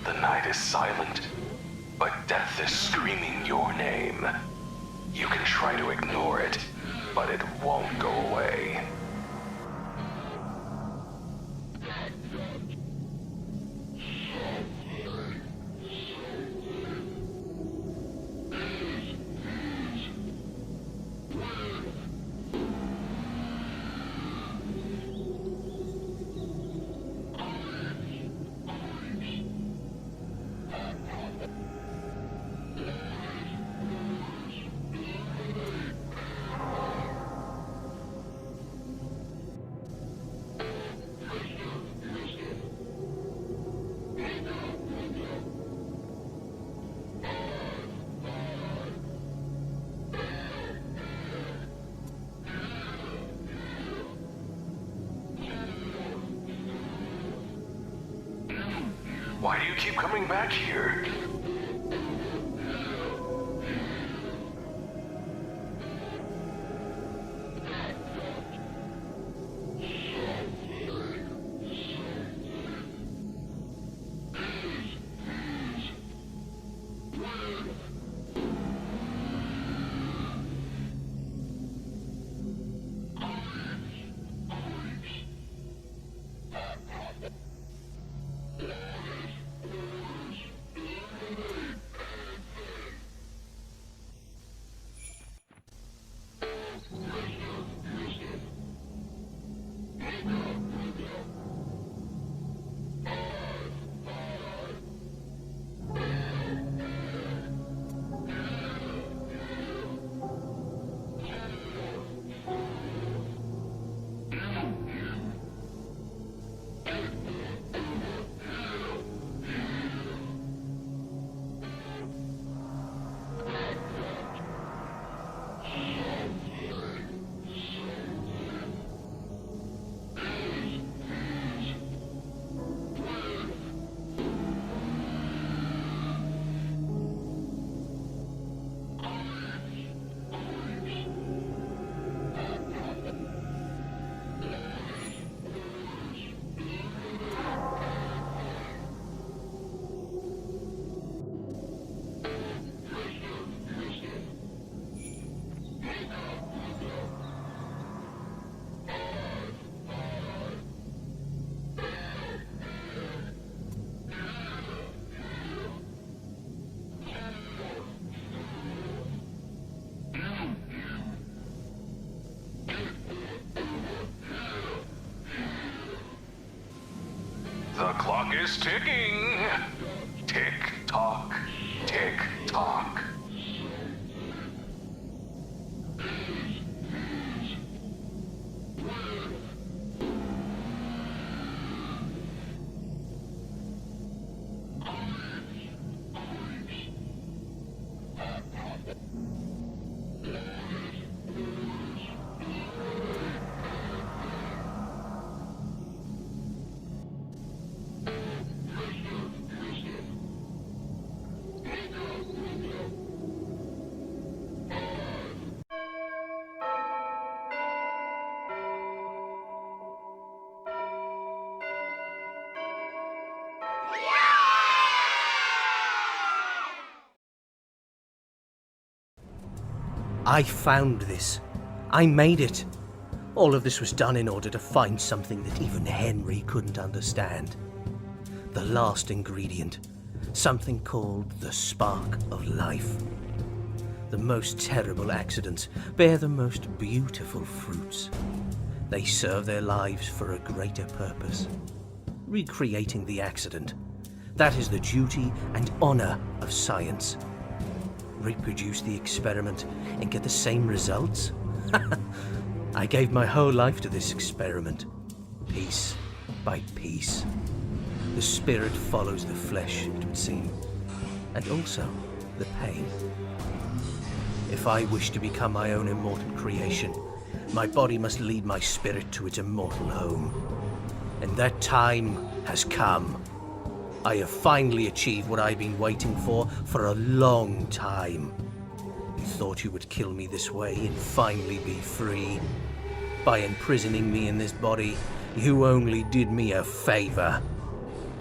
The night is silent, but death is screaming your name. You can try to ignore it, but it won't go away. Why do you keep coming back here? The clock is ticking. Tick tock, tick tock. I found this. I made it. All of this was done in order to find something that even Henry couldn't understand. The last ingredient. something called the spark of life. The most terrible accidents bear the most beautiful fruits. They serve their lives for a greater purpose. Recreating the accident, that is the duty and honor of science. Reproduce the experiment and get the same results? I gave my whole life to this experiment, piece by piece. The spirit follows the flesh, it would seem, and also the pain. If I wish to become my own immortal creation, my body must lead my spirit to its immortal home. And that time has come. I have finally achieved what I've been waiting for a long time. You thought you would kill me this way and finally be free. By imprisoning me in this body, you only did me a favor.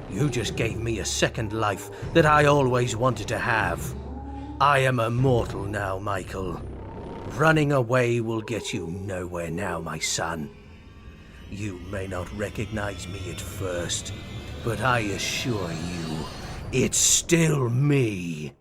You just gave me a second life that I always wanted to have. I am immortal now, Michael. Running away will get you nowhere now, my son. You may not recognize me at first, but I assure you, it's still me.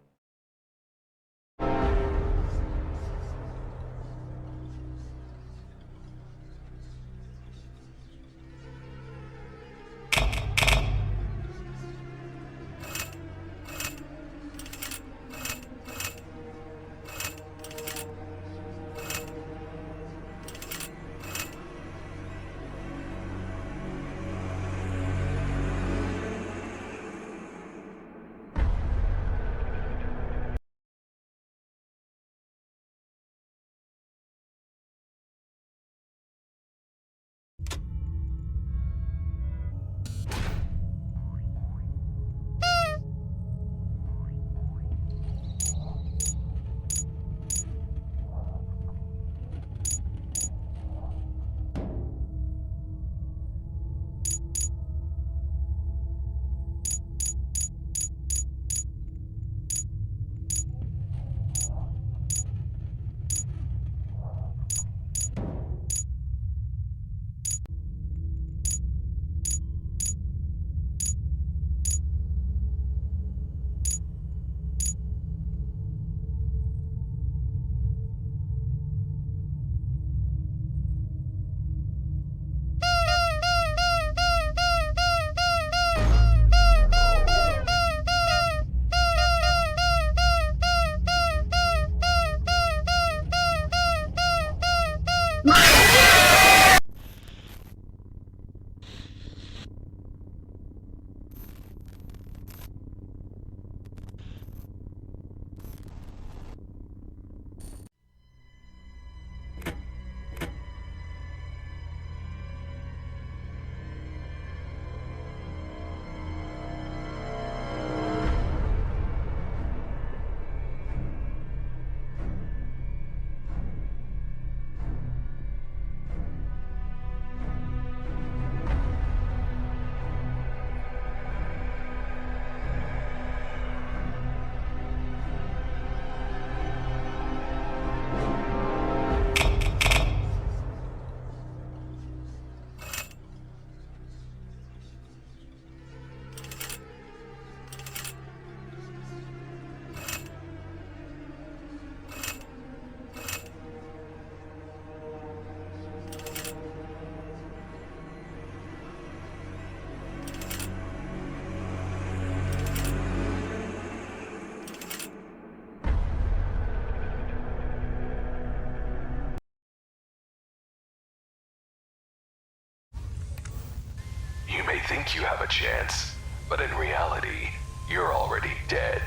You may think you have a chance, but in reality, you're already dead.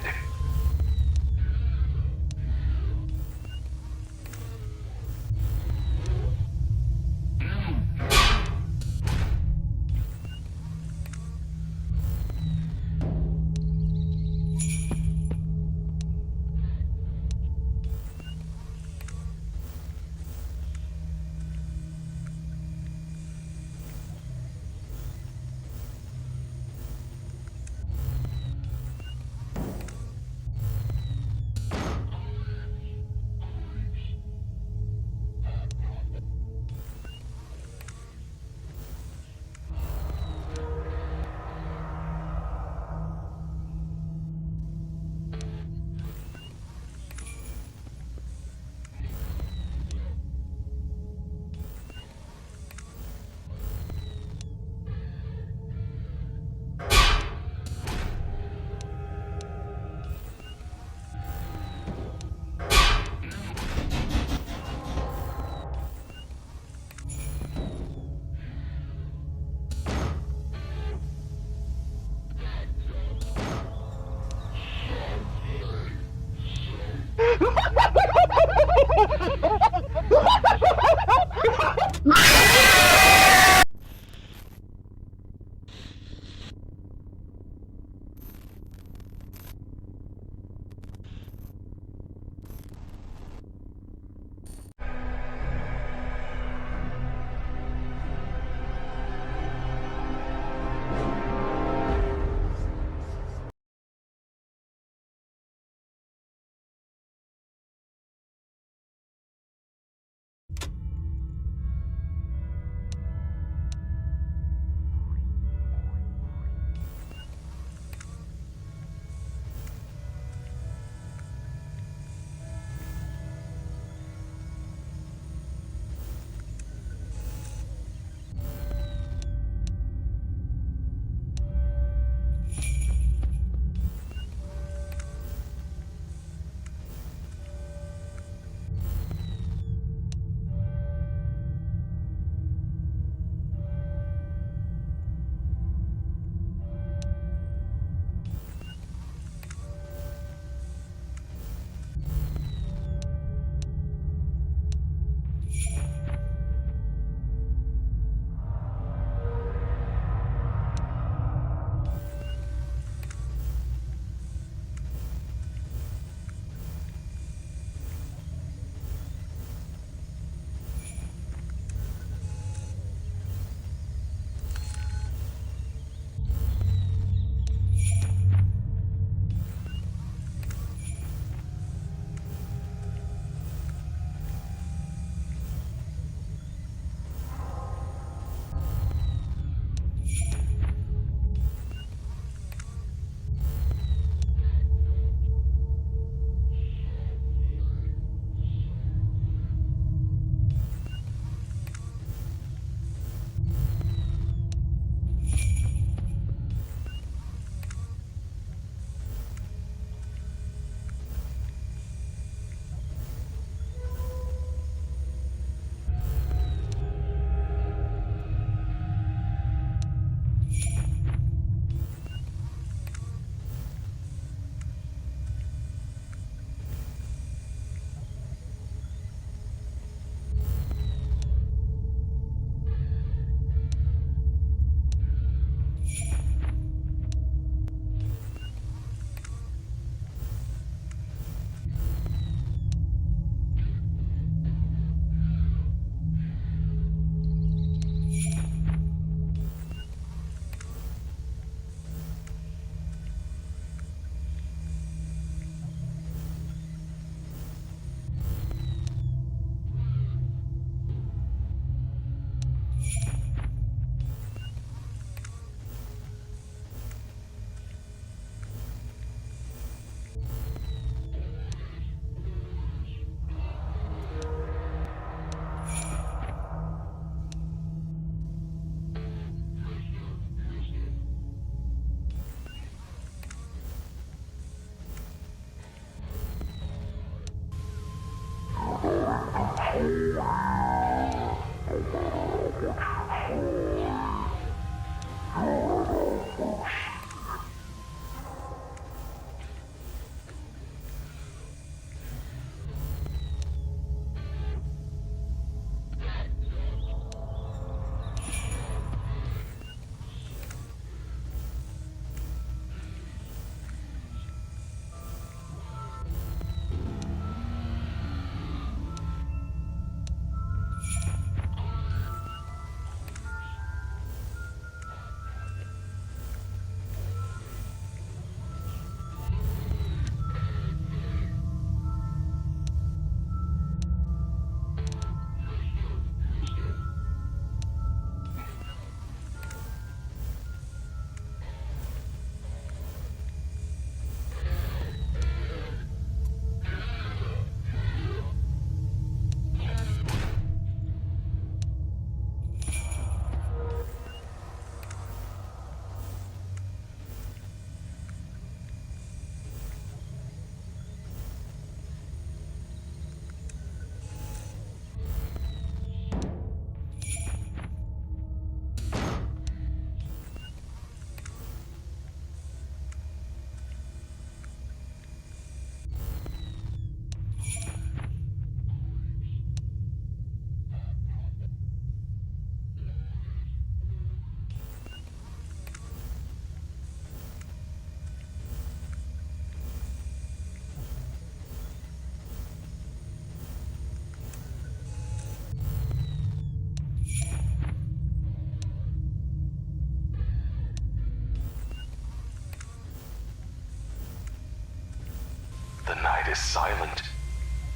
night is silent,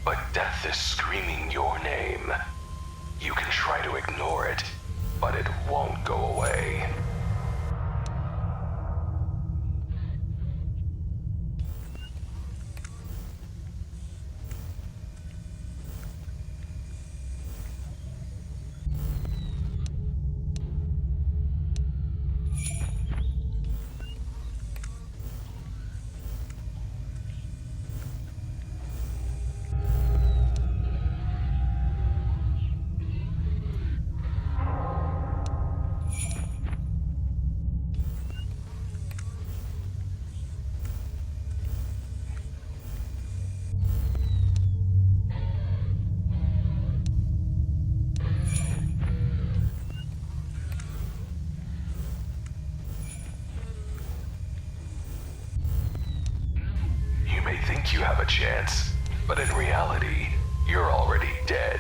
but death is screaming your name. You can try to ignore it, but it won't go away. You may think you have a chance, but in reality, you're already dead.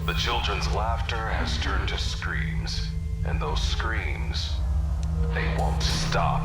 The children's laughter has turned to screams, and those screams, they won't stop.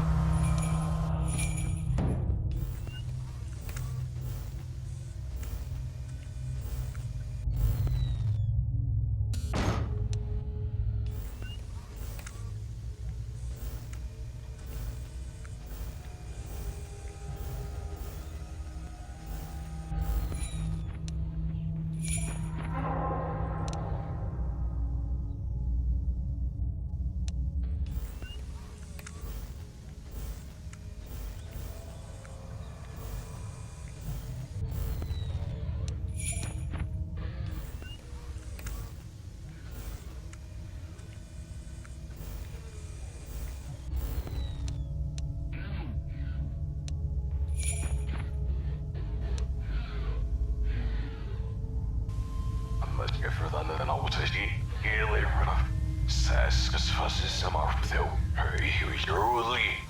Efterdan autosi ilirana säskäs fasissa marfteu höyhyjuruli.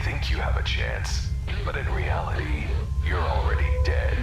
think you have a chance, but in reality, you're already dead.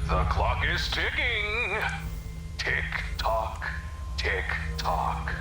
The clock is ticking. Tick tock, tick tock.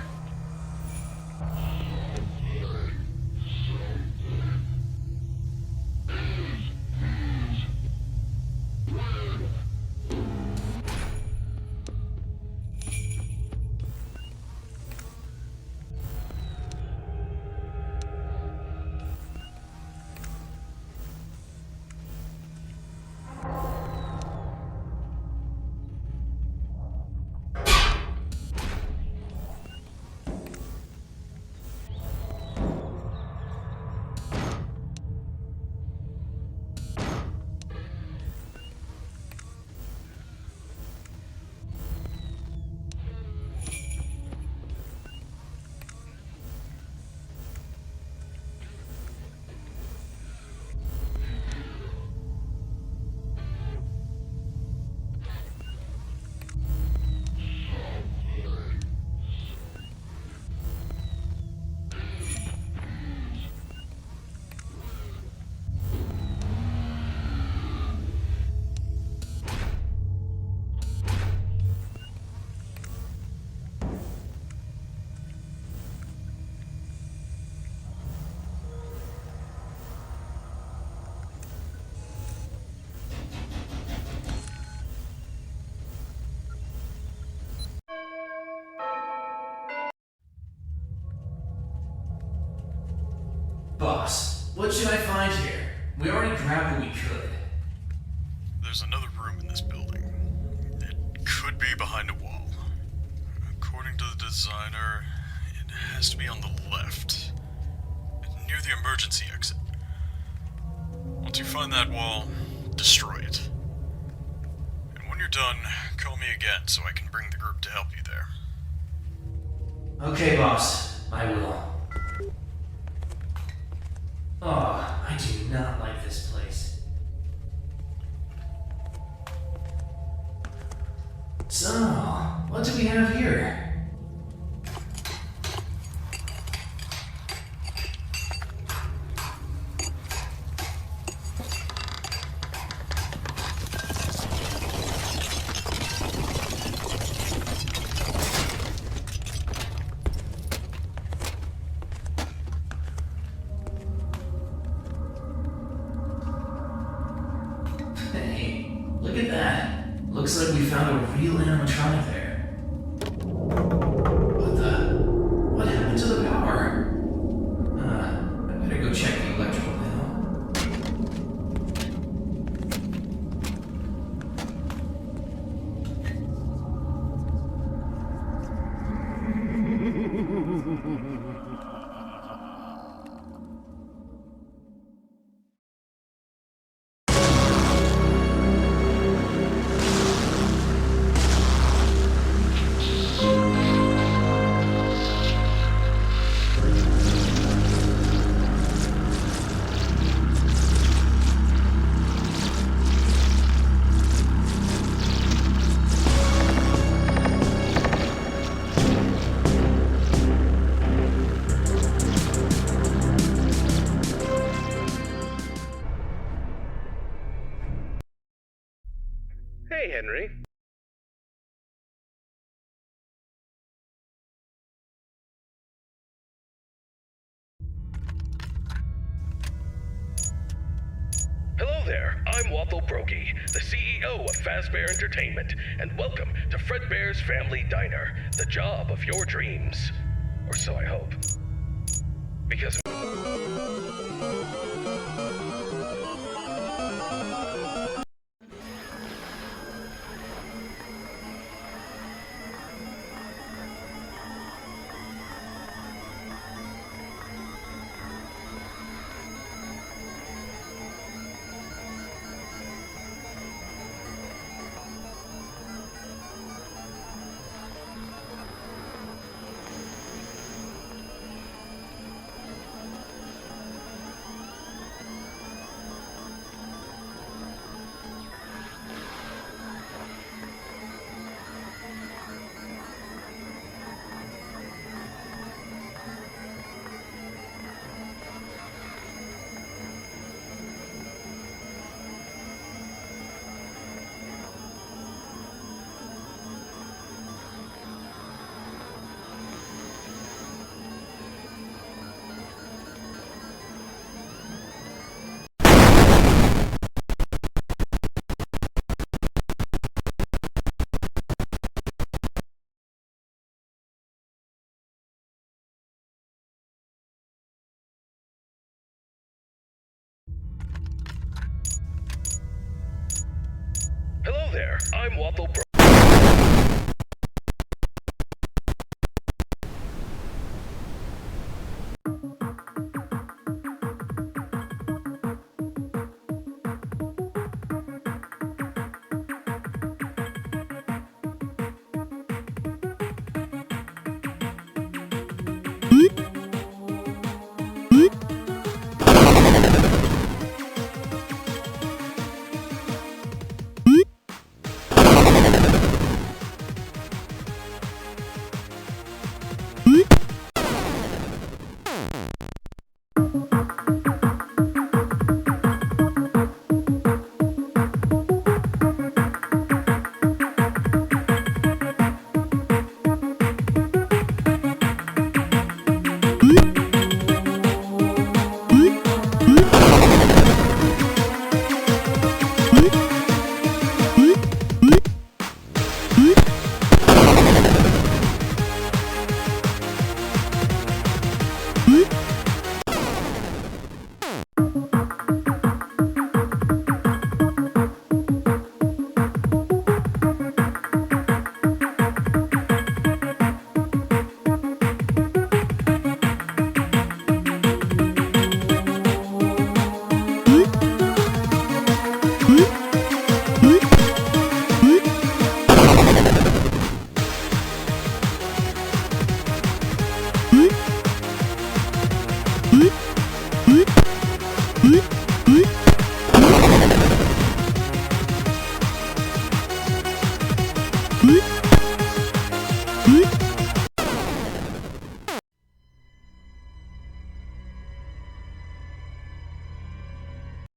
Boss, what should I find here? We already grabbed what we could. There's another room in this building. It could be behind a wall. According to the designer, it has to be on the left, near the emergency exit. Once you find that wall, destroy it. And when you're done, call me again so I can bring the group to help you there. Okay, boss. I will. Oh, I do not like this place. So, what do we have here? Hey, look at that. Looks like we found a real animatronic there. What the? What happened to the power? I better go check the electrical panel. Hey, Henry. Hello there, I'm Wathel Brokey, the CEO of Fazbear Entertainment, and welcome to Fredbear's Family Diner, the job of your dreams. Or so I hope. Because... Hello there, I'm Wathel Brokey. Hmm?